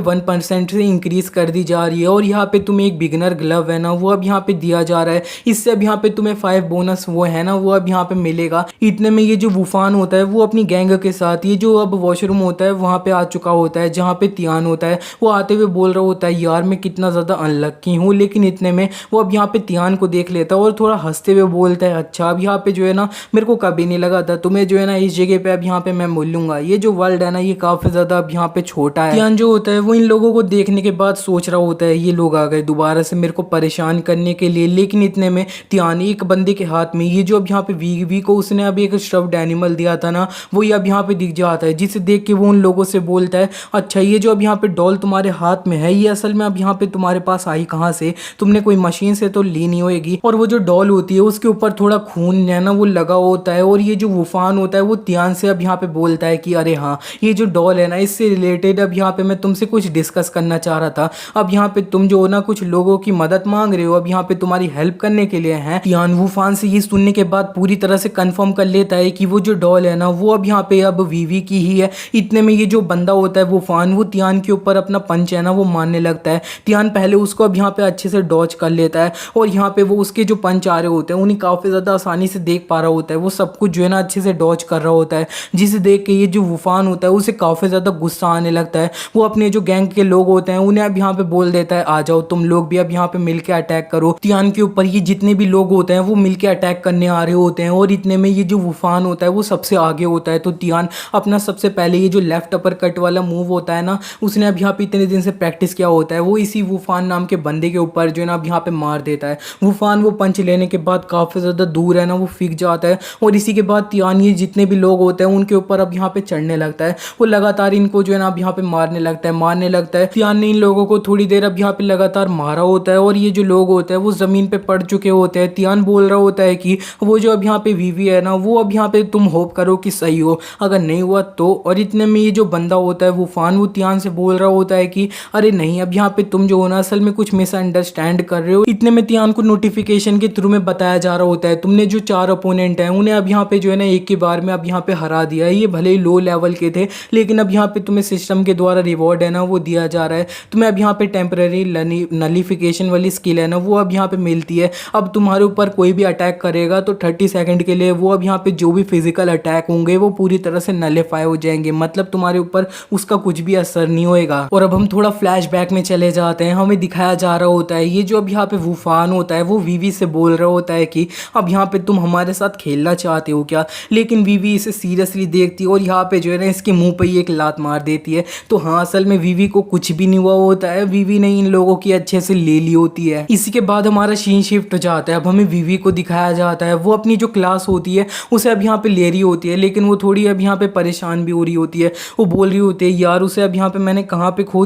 1% से इंक्रीज कर दी जा रही है और यहाँ पे तुम्हें एक बिगनर ग्लव है ना वो अब यहाँ पे दिया जा रहा है, इससे अब यहाँ पे तुम्हें 5 बोनस वो है ना वो अब यहाँ पे मिलेगा। इतने में ये जो वूफान होता है वो अपनी गैंग के साथ ये जो अब वॉशरूम होता है वहाँ पे आ चुका होता है जहाँ पे तियान होता है, वो आते हुए बोल रहा होता है यार मैं कितना ज़्यादा अनलक्की हूँ, लेकिन इतने में वो अब यहाँ पे तियान को देख लेता है और थोड़ा हंसते हुए बोलता है अच्छा अब यहाँ पे जो है ना मेरे को कभी नहीं लगा था तुम्हें जो है ना इस जगह पे अब यहाँ पे मैं मिलूंगा, ये जो वर्ल्ड है ना ये काफ़ी ज़्यादा अब यहाँ पे छोटा है। तियान जो होता है वो इन लोगों को देखने के बाद सोच रहा होता है ये लोग आ गए दोबारा से मेरे को परेशान करने के लिए, लेकिन इतने में तियान एक बंदे के हाथ में ये जो अब यहाँ पे वी को उसने अब एक स्टफ्ड एनिमल दिया था ना वो ये अब यहाँ पे दिख जाता है, जिसे देख के वो उन लोगों से बोलता है अच्छा ये जो अब यहाँ पे डॉल तुम्हारे हाथ में है ये असल में अब यहाँ पे तुम्हारे पास आई कहाँ से, तुमने कोई मशीन से तो ली नहीं होएगी। और वो जो डॉल होती है उसके ऊपर थोड़ा खून है ना वो लगा होता है और ये जो वूफान होता है वो तियान से अब यहाँ पे बोलता है कि अरे हाँ ये जो डॉल है ना इससे रिलेटेड अब यहाँ पे मैं तुमसे कुछ डिस्कस करना चाह रहा था, अब यहाँ पे तुम जो हो ना कुछ लोगों की मदद मांग रहे हो, अब यहाँ पे तुम्हारी हेल्प करने के लिए हैं। तियान वूफान से ये सुनने के बाद पूरी तरह से कंफर्म कर लेता है कि वो जो डॉल है ना वो अब यहाँ पे अब वीवी की ही है। इतने में ये जो बंदा होता है वूफान वो तियान के ऊपर अपना पंच है ना वो मारने लगता है। तियान पहले उसको अब यहाँ पे अच्छे से डॉज कर लेता है और यहाँ पे वो उसके जो पंच आ रहे होते हैं उन्हें काफ़ी ज़्यादा आसानी से देख पा रहा होता है, वो सब कुछ जो है ना अच्छे से डॉज कर रहा होता है, जिसे देख के ये जो वूफान होता है उसे काफ़ी ज़्यादा गुस्सा आने लगता है। वो अपने जो गैंग के लोग होते हैं उन्हें अब यहाँ पे बोल देता है आ जाओ तुम लोग भी अब यहाँ पे मिलके अटैक करो। तियान के ऊपर ये जितने भी लोग होते हैं वो मिलके अटैक करने आ रहे होते हैं और इतने में ये जो वूफान होता है वो सबसे आगे होता है, तो तियान अपना सबसे पहले ये जो लेफ्ट अपर कट वाला मूव होता है ना उसने अब यहाँ पे इतने दिन से प्रैक्टिस किया होता है, वो इसी वूफान नाम के बंदे के ऊपर जो है ना अब यहाँ पे मार देता है। वूफान वो पंच लेने के बाद काफ़ी ज़्यादा दूर है ना वो फिक जाता है और इसी के बाद तियान ये जितने भी लोग होते हैं उनके ऊपर अब यहाँ पे चढ़ने लगता है। लगता है, वो लगातार इनको जो है ना अब यहाँ पे मारने लगता है। तियान ने इन लोगों को थोड़ी देर अब यहाँ पे लगातार मारा होता है और ये जो लोग होते हैं वो जमीन पे पड़ चुके होते हैं। तियान बोल रहा होता है कि वो जो अब यहाँ पे वीवी है ना, वो अब यहाँ पे तुम होप करो कि सही हो, अगर नहीं हुआ तो। और इतने में ये जो बंदा होता है वूफान, वो तियान से बोल रहा होता है कि अरे नहीं, अब यहाँ पे तुम जो हो ना असल में कुछ मिसअंडरस्टैंड कर रहे हो। इतने में तियान को नोटिफिकेशन के थ्रू में बताया जा रहा होता है तुमने जो 4 अपोनेंट हैं उन्हें अब यहाँ पे जो है ना एक के बार में अब यहाँ पे हरा दिया है। ये भले ही लो लेवल के थे, लेकिन अब यहाँ पे तुम्हें सिस्टम के द्वारा रिवॉर्ड है ना वो दिया जा रहा है। तुम्हें अब यहाँ पे टेम्पररी नलिफिकेशन वाली स्किल है ना वो अब यहाँ पे मिलती है। अब तुम्हारे ऊपर कोई भी अटैक करेगा तो 30 सेकंड के लिए वो अब यहाँ पे जो भी फिजिकल अटैक होंगे वो पूरी तरह से नलिफाई हो जाएंगे, मतलब तुम्हारे ऊपर उसका कुछ भी असर नहीं होएगा। और अब हम थोड़ा फ्लैशबैक में चले जाते हैं। हमें दिखाया जा रहा होता है ये जो अब यहाँ पे वूफान होता है वो वीवी से बोल रहा होता है कि अब यहाँ पे तुम हमारे साथ खेलना चाहते हो क्या। लेकिन वीवी इसे सीरियसली देखती है और यहाँ पे जो है ना इसके मुंह पे ही एक लात मार देती है। तो हाँ, असल में वीवी को कुछ भी नहीं हुआ होता है, वीवी ने इन लोगों की अच्छे से ले ली होती है। इसी के बाद हमारा सीन शिफ्ट हो जाता है। अब हमें वीवी को दिखाया जाता है वो अपनी जो क्लास होती है उसे अब यहाँ पे ले रही होती है, लेकिन वो थोड़ी अब यहाँ पे परेशान भी हो रही होती है। वो बोल रही होती है यार उसे अब यहाँ पे मैंने कहाँ पे खो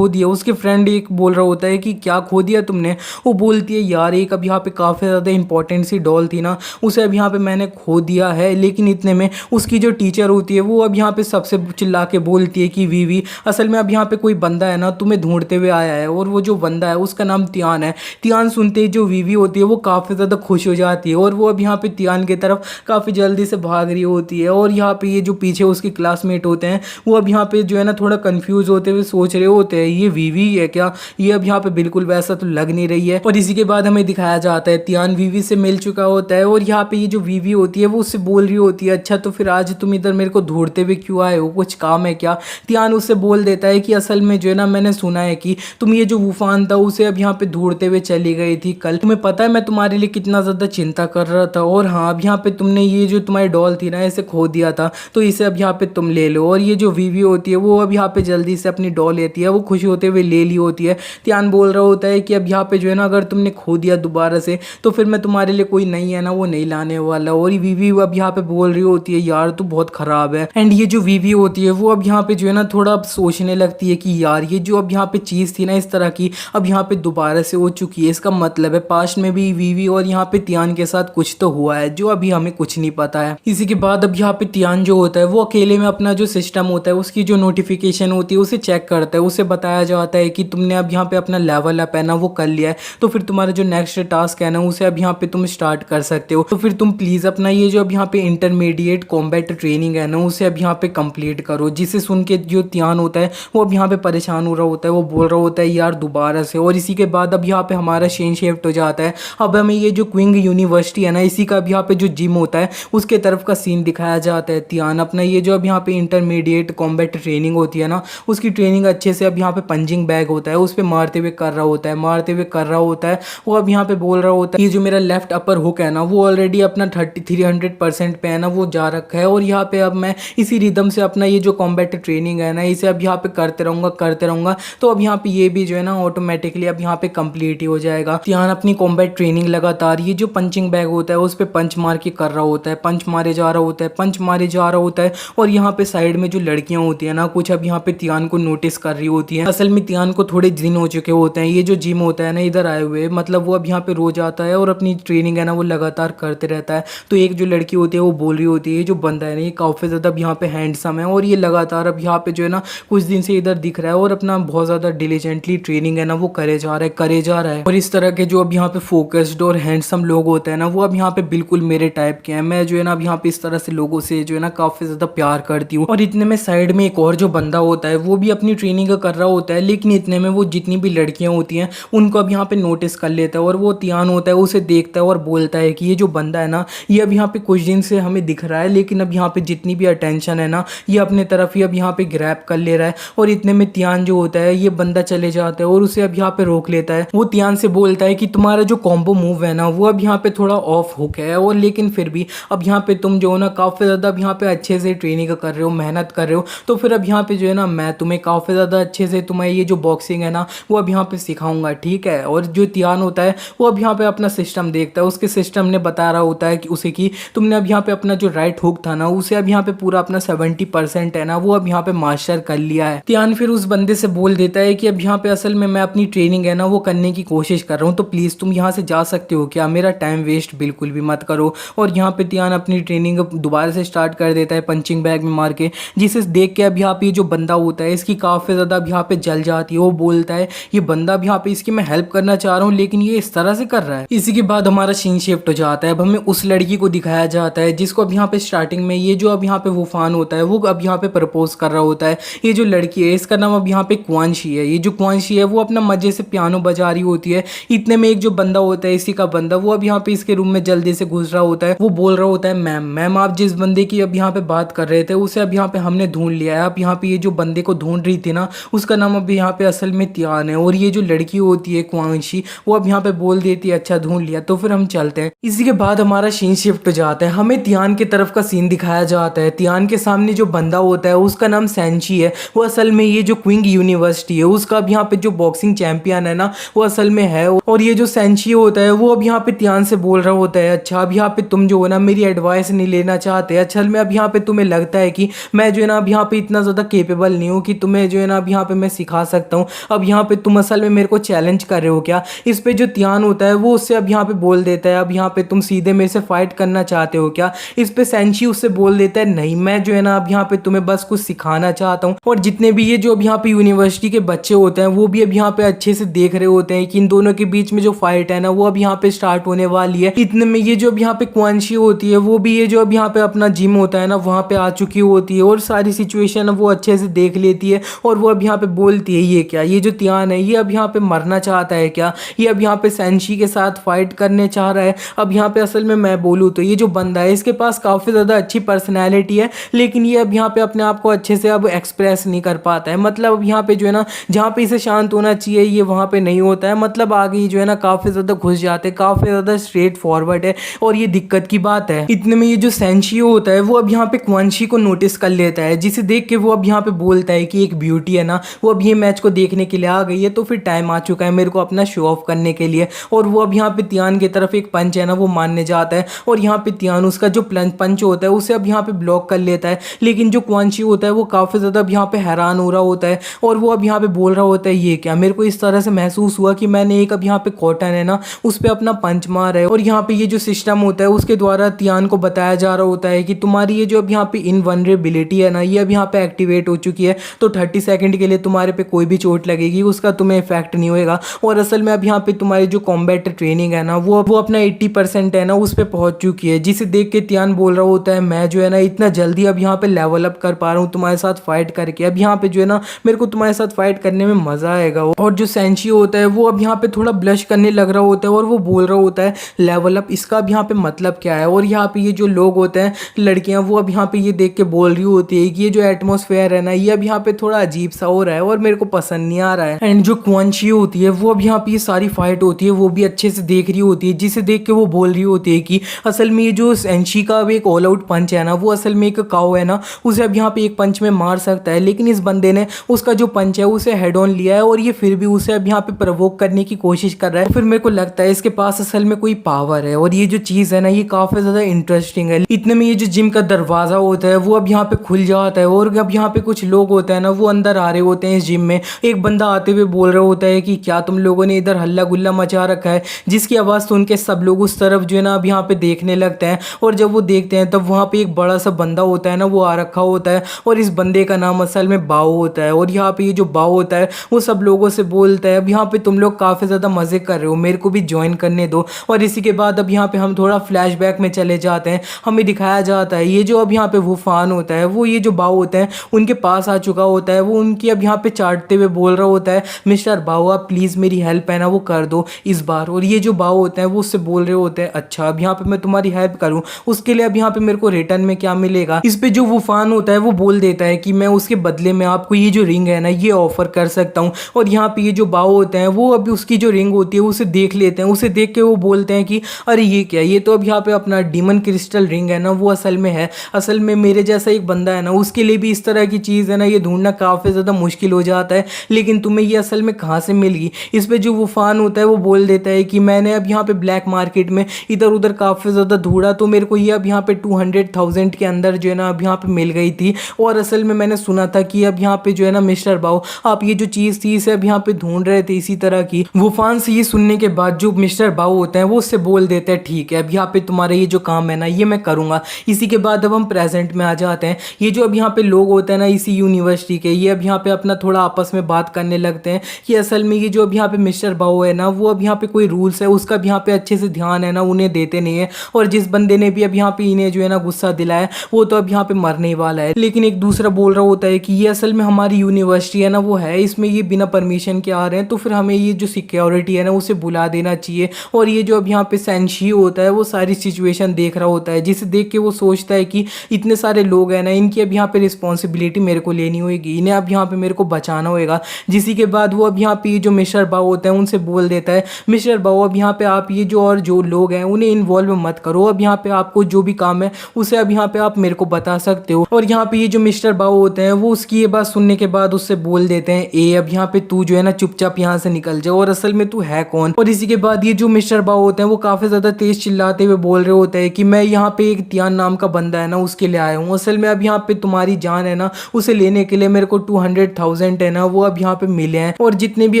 दिया। उसके फ्रेंड एक बोल रहा होता है कि क्या खो दिया तुमने। वो बोलती है यार एक अब यहाँ पे काफ़ी ज़्यादा इंपॉर्टेंट सी डॉल थी ना, उसे अब यहाँ पे मैंने खो दिया है। लेकिन इतने में उसकी जो टीचर होती है वो अब यहाँ पे सबसे चिल्ला के बोलती है कि वीवी असल में अब यहाँ पे कोई बंदा है ना तुम्हें ढूंढते हुए आया है, और वो जो बंदा है उसका नाम तियान है। तियान सुनते ही जो वीवी होती है वो काफ़ी ज़्यादा खुश हो जाती है और वो अब यहाँ पे तियान की तरफ काफ़ी जल्दी से भाग रही होती है। और यहाँ पे ये जो पीछे उसके क्लासमेट होते हैं वो अब यहाँ पे जो है ना थोड़ा कंफ्यूज होते हुए सोच रहे होते हैं ये वीवी है क्या, ये अब यहाँ पे बिल्कुल वैसा तो लग नहीं रही है। और इसी के बाद हमें दिखाया जाता है तियान वीवी से मिल चुका होता है और यहाँ पे ये जो वीवी होती है वो उससे बोल रही होती है अच्छा तो फिर आज तुम इधर मेरे को ढूंढते हुए क्यों आए हो, कुछ काम है क्या। तियान उससे बोल देता है कि असल में जो है ना मैंने सुना है कि तुम ये जो वूफान था उसे अब यहाँ पे ढूंढते हुए चली गई थी कल, तुम्हें पता है मैं तुम्हारे लिए कितना ज़्यादा चिंता कर रहा था। और हाँ, अब यहाँ पे तुमने ये जो तुम्हारी डॉल थी ना इसे खो दिया था, तो इसे अब यहाँ पे तुम ले लो। और ये जो वीवी होती है वो अब यहाँ पे जल्दी से अपनी डॉल लेती है, वो खुशी होते हुए ले ली होती है। तियान बोल रहा होता है कि अब यहाँ पे जो है ना अगर तुमने खो दिया दोबारा से तो फिर मैं तुम्हारे लिए कोई नहीं है ना वो नहीं लाने वाला। और ये वीवी अब यहाँ पे बोल रही होती है यार तू बहुत ख़राब है। एंड ये जो वीवी होती है वो अब यहाँ पे जो है ना थोड़ा अब सोचने लगती है कि यार ये जो अब यहाँ पे चीज़ थी ना इस तरह की अब यहाँ पे दोबारा से हो चुकी है, इसका मतलब है पास्ट में भी वीवी और यहाँ पे तियान के साथ कुछ तो हुआ है जो अभी हमें कुछ नहीं पता है। इसी के बाद अब यहाँ पे तियान जो होता है वो अकेले में अपना जो सिस्टम होता है उसकी जो नोटिफिकेशन होती है उसे चेक करता है। उसे बताया जाता है कि तुमने अब यहाँ पे अपना लेवल अप है ना वो कर लिया है, तो फिर तुम्हारा जो नेक्स्ट टास्क है ना उसे अब यहाँ पे तुम स्टार्ट कर सकते हो। तो फिर तुम प्लीज़ अपना ये जो अब यहाँ पे इंटरमीडिएट कॉम्बैट ट्रेनिंग है ना उसे अब यहाँ पे कंप्लीट करो। जिसे सुन के जो तियान होता है वो अब यहाँ पे परेशान हो रहा होता है, वो बोल रहा होता है यार दोबारा से। और इसी के बाद अब यहाँ पे हमारा सीन शिफ्ट हो जाता है। अब हमें ये जो क्विंग यूनिवर्सिटी है ना इसी का अब यहाँ पे जो जिम होता है उसके तरफ का सीन दिखाया जाता है। तियान अपना ये जो अब यहाँ पे इंटरमीडिएट कॉम्बैट ट्रेनिंग होती है ना उसकी ट्रेनिंग अच्छे से अब यहाँ पे पंचिंग बैग होता है उस पर मारते हुए कर रहा होता है। वो अब यहाँ पे बोल रहा होता है ये जो मेरा लेफ्ट अपर हुक है ना वो ऑलरेडी अपना 300% पे है ना वो जा रखा है, और यहाँ पे अब मैं इसी रिदम से अपना ये जो कॉम्बैट ट्रेनिंग है ना इसे अब यहाँ पे करते रहूँगा। तो अब यहाँ पे ये भी जो है ना ऑटोमेटिकली अब यहाँ पे कंप्लीट ही हो जाएगा। तियान अपनी कॉम्बैट ट्रेनिंग लगातार ये जो पंचिंग बैग होता है उस पर पंच मार के कर रहा होता है, पंच मारे जा रहा होता है। और यहाँ पे साइड में जो लड़कियां होती है ना कुछ अब यहाँ पे तियान को नोटिस कर रही होती हैं। असल में तियान को थोड़े दिन हो चुके होते हैं ये जो जिम होता है ना इधर आए हुए, मतलब वो अब यहाँ पे रोज आता है और अपनी ट्रेनिंग है ना वो लगातार करते रहता है। तो एक जो लड़की होती है वो बोल रही होती है ये जो बंदा है ना ये काफ़ी ज़्यादा अब यहाँ पे हैंडसम है और ये लगातार अब यहाँ पे जो है ना कुछ दिन से इधर दिख रहा है और अपना बहुत ज़्यादा डिलीजेंटली ट्रेनिंग है ना वो करे जा रहा है। और इस तरह के जो अब यहाँ पे फोकस्ड और हैंडसम लोग होते हैं ना वो अब यहाँ पे बिल्कुल मेरे टाइप के हैं। मैं जो है ना अब यहाँ पे इस तरह से लोगों से जो है ना काफ़ी ज़्यादा प्यार करती हूँ। और इतने में साइड में एक और जो बंदा होता है वो भी अपनी ट्रेनिंग कर रहा होता है, लेकिन इतने में वो जितनी भी लड़कियाँ होती हैं उनको अब यहाँ पे नोटिस कर लेता है और वो तियान होता है उसे देखता है और बोलता है कि ये जो बंदा है ना ये अब यहाँ पे कुछ दिन से हमें दिख रहा है, लेकिन अब यहाँ पे जितनी भी अटेंशन है ना ये अपने तरफ ही अब यहाँ पे ग्रैब कर ले रहा है। और इतने में तियान जो होता है ये बंदा चले जाता है और उसे अब यहाँ पे रोक लेता है। वो तियान से बोलता है कि तुम्हारा जो कॉम्बो मूव है ना वो अब यहाँ पे थोड़ा ऑफ हुक है, और लेकिन फिर भी अब यहाँ पे तुम जो है ना काफ़ी ज़्यादा अब यहाँ पे अच्छे से ट्रेनिंग कर रहे हो, मेहनत कर रहे हो, तो फिर अब यहाँ पे जो है ना मैं तुम्हें काफ़ी ज़्यादा अच्छे से तुम्हें ये जो बॉक्सिंग है ना वो अब यहाँ पे सिखाऊंगा, ठीक है। और जो तियान होता है वो अब यहाँ पे अपना सिस्टम देखता है, उसके सिस्टम ने बता रहा होता है कि उसे कि तुमने अब यहाँ पे अपना जो राइट हुक था ना उसे अब यहाँ पे पूरा अपना 70% है ना वो अब यहाँ पे मास्टर कर लिया है। तियान फिर उस बंदे से बोल देता है कि अब यहाँ पे असल में मैं अपनी ट्रेनिंग है ना वो करने की कोशिश कर रहा हूँ, तो प्लीज़ तुम यहाँ से जा सकते हो क्या, मेरा टाइम वेस्ट बिल्कुल भी मत करो। और यहाँ पे तियान अपनी ट्रेनिंग दोबारा से स्टार्ट कर देता है पंचिंग बैग में मार के, जिसे देख के अब यहाँ पे जो बंदा होता है इसकी काफ़ी ज़्यादा अब यहाँ पे जल जाती है। वो बोलता है ये बंदा अब यहाँ पे इसकी मैं हेल्प करना चाह रहा हूँ लेकिन ये इस तरह से कर रहा है। इसी के बाद हमारा सीन शिफ्ट हो जाता है। अब हमें उस लड़की को दिखाया जाता है जिसको अब यहाँ पे स्टार्टिंग में ये जो अब यहाँ पे वूफान होता है वो अब यहाँ पे प्रपोज कर रहा होता है। ये जो लड़की है इसका नाम अब यहाँ पे क्वांशी है। ये जो क्वांशी है वो अपना मजे से पियानो बजा रही होती है। इतने में एक जो बंदा होता है इसी का बंदा वो अब यहाँ पे इसके रूम में जल्दी से घुस रहा होता है। वो बोल रहा होता है मैम मैम आप जिस बंदे की अब यहाँ पे बात कर रहे थे उसे अब यहाँ पे हमने ढूंढ लिया है। अब यहाँ पे ये जो बंदे को ढूंढ रही थी ना उसका नाम अब यहाँ पे असल में तियान है। और ये जो लड़की होती है क्वांशी वो अब यहाँ पे बोल देती है अच्छा ढूंढ लिया, तो फिर हम चलते हैं। इसी के बाद हमारा सीन शिफ्ट हो जाता है। हमें तियान की तरफ का सीन दिखाया जाता है। तियान के सामने जो बंदा होता है उसका नाम सेंची है। वो असल में ये जो क्विंग यूनिवर्सिटी है उसका अब यहाँ पे जो बॉक्सिंग चैंपियन है ना वो असल में है। और ये जो सेंची होता है वो अब यहाँ पे तियान से बोल रहा होता है अच्छा अब यहाँ पे तुम जो है ना मेरी एडवाइस नहीं लेना चाहते, असल में अब यहाँ पे तुम्हें लगता है कि मैं जो है ना अब यहाँ पे इतना ज़्यादा केपेबल नहीं हूँ कि तुम्हें जो है ना अब यहाँ पे मैं सिखा सकता हूँ। अब यहाँ पे तुम असल में मेरे को चैलेंज कर रहे हो क्या। इस पे जो तियान होता है वो उससे अब यहाँ पे बोल देता है अब यहाँ पे तुम सीधे मेरे से फाइट करना चाहते हो क्या। इस पे सेंची उससे बोल देता है नहीं मैं जो है ना अब यहाँ पे तुम्हें बस कुछ सिखाना चाहता हूँ। और जितने भी ये जो अब यहाँ पे यूनिवर्सिटी के बच्चे होते हैं वो भी अब यहाँ पे अच्छे से देख रहे होते हैं कि इन दोनों के बीच में जो फाइट है ना वो अब यहाँ पे स्टार्ट होने वाली है। इतने में ये जो अब यहाँ पे क्वांशी होती है वो भी ये जो अब यहाँ पे अपना जिम होता है ना वहाँ पे आ चुकी होती है और सारी सिचुएशन वो अच्छे से देख लेती है। और वो अब यहाँ पे बोलती है ये क्या, ये जो तियान है ये अब यहाँ पे मरना चाहता है क्या, ये अब यहाँ पे सेंची के साथ फाइट करने चाह रहा है। अब यहाँ पे असल में मैं बोलूँ तो ये जो बंदा है इसके पास काफ़ी ज़्यादा अच्छी पर्सनैलिटी है लेकिन ये अब यहाँ पे अपने आप को अच्छे से अब एक्सप्रेस नहीं कर पाता है। मतलब अब यहाँ पे जो है ना जहाँ पे इसे शांत होना चाहिए ये वहाँ पे नहीं होता है। मतलब आगे जो है ना काफ़ी ज़्यादा घुस जाते हैं, काफ़ी ज़्यादा स्ट्रेट फॉरवर्ड है और ये दिक्कत की बात है। इतने में ये जो सेंची होता है वो अब यहाँ पे क्वांशी को नोटिस कर लेता है, जिसे देख के वो अब यहाँ पे बोलता है कि एक ब्यूटी है ना वो अब ये मैच को देखने के लिए आ गई है, तो फिर टाइम आ चुका है मेरे को अपना शो ऑफ करने के लिए। और वो अब यहाँ पे तियान की तरफ एक पंच है ना वो मारने जाता है और यहाँ पे तियान उसका जो पंच होता है उसे अब यहाँ पे ब्लॉक कर लेता है। लेकिन जो क्वांशी होता है वो काफ़ी ज़्यादा अब यहाँ पे हैरान हो रहा होता है और वो अब यहाँ पे बोल रहा होता है ये क्या, मेरे को इस तरह से महसूस हुआ कि मैंने एक अब यहाँ पे कॉटन है ना उस पर अपना पंच मार है। और यहाँ पे ये जो सिस्टम होता है उसके द्वारा तियान को बताया जा रहा होता है कि तुम्हारी ये जो अब यहाँ पे इनवनरेबिलिटी है ना ये अब यहाँ पे एक्टिवेट हो चुकी है, तो 30 सेकंड के लिए तुम्हारे पे कोई भी चोट लगेगी उसका तुम्हें इफेक्ट नहीं होएगा। और असल में अब यहाँ पे तुम्हारी जो कॉम्बैट ट्रेनिंग है ना वो अपना 80% है ना उस पर पहुंच चुकी है, जिसे देख के तियान बोल रहा होता है मैं जो है ना इतना जल्दी अब यहाँ पे लेवल अप कर पा रहा हूँ तुम्हारे साथ फाइट करके, अब यहाँ पे जो है ना मेरे को तुम्हारे साथ फाइट करने में मजा आएगा। और जो सेंची होता है वो अब यहाँ पे थोड़ा ब्लश करने लग रहा होता है और वो बोल रहा होता है लेवल अप, इसका अब यहाँ पे मतलब क्या है। और यहाँ पे ये जो लोग होते हैं लड़कियां वो अब यहाँ पे ये देख के बोल रही होती है कि ये जो एटमॉस्फेयर है ना ये अब यहाँ पे थोड़ा अजीब सा हो रहा है और मेरे को पसंद नहीं आ रहा है। एंड जो क्वांशी होती है वो अब यहाँ पे ये सारी फाइट होती है वो भी अच्छे से देख रही होती है, जिसे देख के वो बोल रही होती है कि असल में ये जो सेंची का अब एक ऑल आउट पंच है ना वो असल में एक काऊ है ना उसे अब यहाँ पे एक पंच में मार सकता है, लेकिन इस बंदे ने उसका जो पंच है उसे हेड ऑन लिया है और ये फिर भी उसे अब यहाँ पे प्रवोक करने की कोशिश कर रहा है। फिर मेरे को लगता है इसके पास असल में कोई पावर है और ये जो चीज़ है ना ये काफ़ी ज़्यादा इंटरेस्टिंग है। इतने में ये जो जिम का दरवाज़ा होता है वो अब यहाँ पे खुल जाता है और अब यहाँ पे कुछ लोग होते हैं ना वो अंदर आ रहे होते हैं इस जिम में। एक बंदा आते हुए बोल रहा होता है कि क्या तुम लोगों ने इधर हल्ला गुल्ला मचा रखा है, जिसकी आवाज़ सुन के सब लोग उस तरफ जो है ना अब यहाँ पे देखने लगते हैं। और जब वो देखते हैं तब वहाँ पे एक बड़ा सा बंदा होता है ना वो आ रखा होता है और इस बंदे का नाम असल में बाओ होता है। और यहाँ पे ये जो बाओ होता है वो सब लोगों से बोलता है अब यहाँ पे तुम लोग काफ़ी ज़्यादा मज़े कर रहे हो, मेरे को भी ज्वाइन करने दो। और इसी के बाद अब यहाँ पे हम थोड़ा फ्लैशबैक में चले जाते हैं। हमें दिखाया जाता है ये जो अब यहाँ पे वूफान होता है वो ये जो बाओ होते हैं उनके पास आ चुका होता है। वो उनकी अब यहाँ पे चाटते हुए बोल रहा होता है मिस्टर बाओ आप प्लीज़ मेरी हेल्प है ना वो कर दो इस बार। और ये जो बाओ होते हैं वो उससे बोल रहे होते हैं अच्छा अब यहाँ पे मैं तुम्हारी हेल्प करूँ उसके लिए अब यहाँ पे मेरे को रिटर्न में क्या मिलेगा। इस पे जो वूफान होता है वो बोल देता है कि मैं उसके बदले में आपको ये जो रिंग है ना ये ऑफर कर सकता हूँ। और यहाँ पे ये जो बाओ होते हैं वो अभी उसकी जो रिंग होती है उसे देख लेते हैं, उसे देख के वो बोलते हैं कि अरे ये क्या, ये तो अब यहाँ पे अपना डीमन क्रिस्टल रिंग है ना वो असल में है। असल में मेरे जैसा एक बंदा है ना उसके लिए भी इस तरह की चीज़ है ना ये ढूंढना काफ़ी ज़्यादा मुश्किल हो जाता है, लेकिन तुम्हें ये असल में कहाँ से मिल गई। इस पर जो वूफान होता है वो बोल देता है कि मैंने अब यहाँ पे ब्लैक मार्केट में इधर उधर काफ़ी ज़्यादा ढूंढा तो मेरे को ये अब यहाँ पे 200,000 के अंदर जो है ना अब यहाँ पे मिल गई थी। और असल में मैंने सुना था कि अब यहाँ पे जो है ना मिस्टर बाओ, आप ये जो चीज़ थी इसे अब यहाँ पे ढूंढ रहे थे इसी तरह की। वूफान से ये सुनने के बाद जो मिस्टर बाओ होते हैं वो उससे बोल देते हैं ठीक है, अब यहाँ पे तुम्हारा ये जो काम है ना ये मैं करूँगा। इसी के बाद अब हम प्रेजेंट में आ जाते हैं। ये जो अब यहाँ पे लोग होते हैं ना इसी यूनिवर्सिटी के, ये अब यहाँ पे अपना थोड़ा आपस में बात करने लगते हैं कि असल में ये जो अब यहाँ पे मिस्टर बाओ है ना वो अब यहाँ पे कोई रूल्स है उसका भी यहाँ पे अच्छे से ध्यान है ना उन्हें देते नहीं है। और जिस बंदे ने भी अब यहाँ पे इन्हें जो है ना गुस्सा दिलाया वो तो अब यहाँ पे मरने ही वाला है। लेकिन एक दूसरा बोल रहा होता है कि ये असल में हमारी यूनिवर्सिटी है ना वो है, इसमें ये बिना परमिशन के आ रहे हैं, तो फिर हमें ये जो सिक्योरिटी है ना उसे बुला देना चाहिए। और ये जो अब यहाँ पे सेंशी होता है वो सारी सिचुएशन देख रहा होता है, जिसे देख के वो सोचता है कि इतने सारे लोग हैं ना, इनकी अब यहाँ पे रिस्पॉन्सिबिलिटी मेरे को लेनी होगी, इन्हें अब यहाँ पे मेरे को बचाना होगा। जिसी के बाद वो अब यहाँ पे जो मिस्टर बाओ होता है उनसे बोल देता है मिस्टर बाओ अब यहाँ पे आप ये जो और जो लोग हैं उन्हें इन्वॉल्व मत करो, अब यहाँ पे आपको जो भी काम है उसे अब यहाँ पे आप मेरे को बता सकते हो। और यहाँ पे ये जो मिस्टर बाओ होते हैं वो उसकी ये बात सुनने के बाद उससे बोल देते हैं ए अब यहाँ पे तू जो है ना चुपचाप यहाँ से निकल जाओ, और असल में तू है कौन। और इसी के बाद ये जो मिस्टर बाओ होते हैं वो काफी ज्यादा तेज चिल्लाते हुए बोल रहे होते हैं कि मैं यहाँ पे एक तियान नाम का बंदा है ना उसके लिए आया हूँ, असल में अब यहाँ पे तुम्हारी जान है ना उसे लेने के लिए मेरे को 200,000 है ना वो अब यहाँ पे मिले हैं। और जितने भी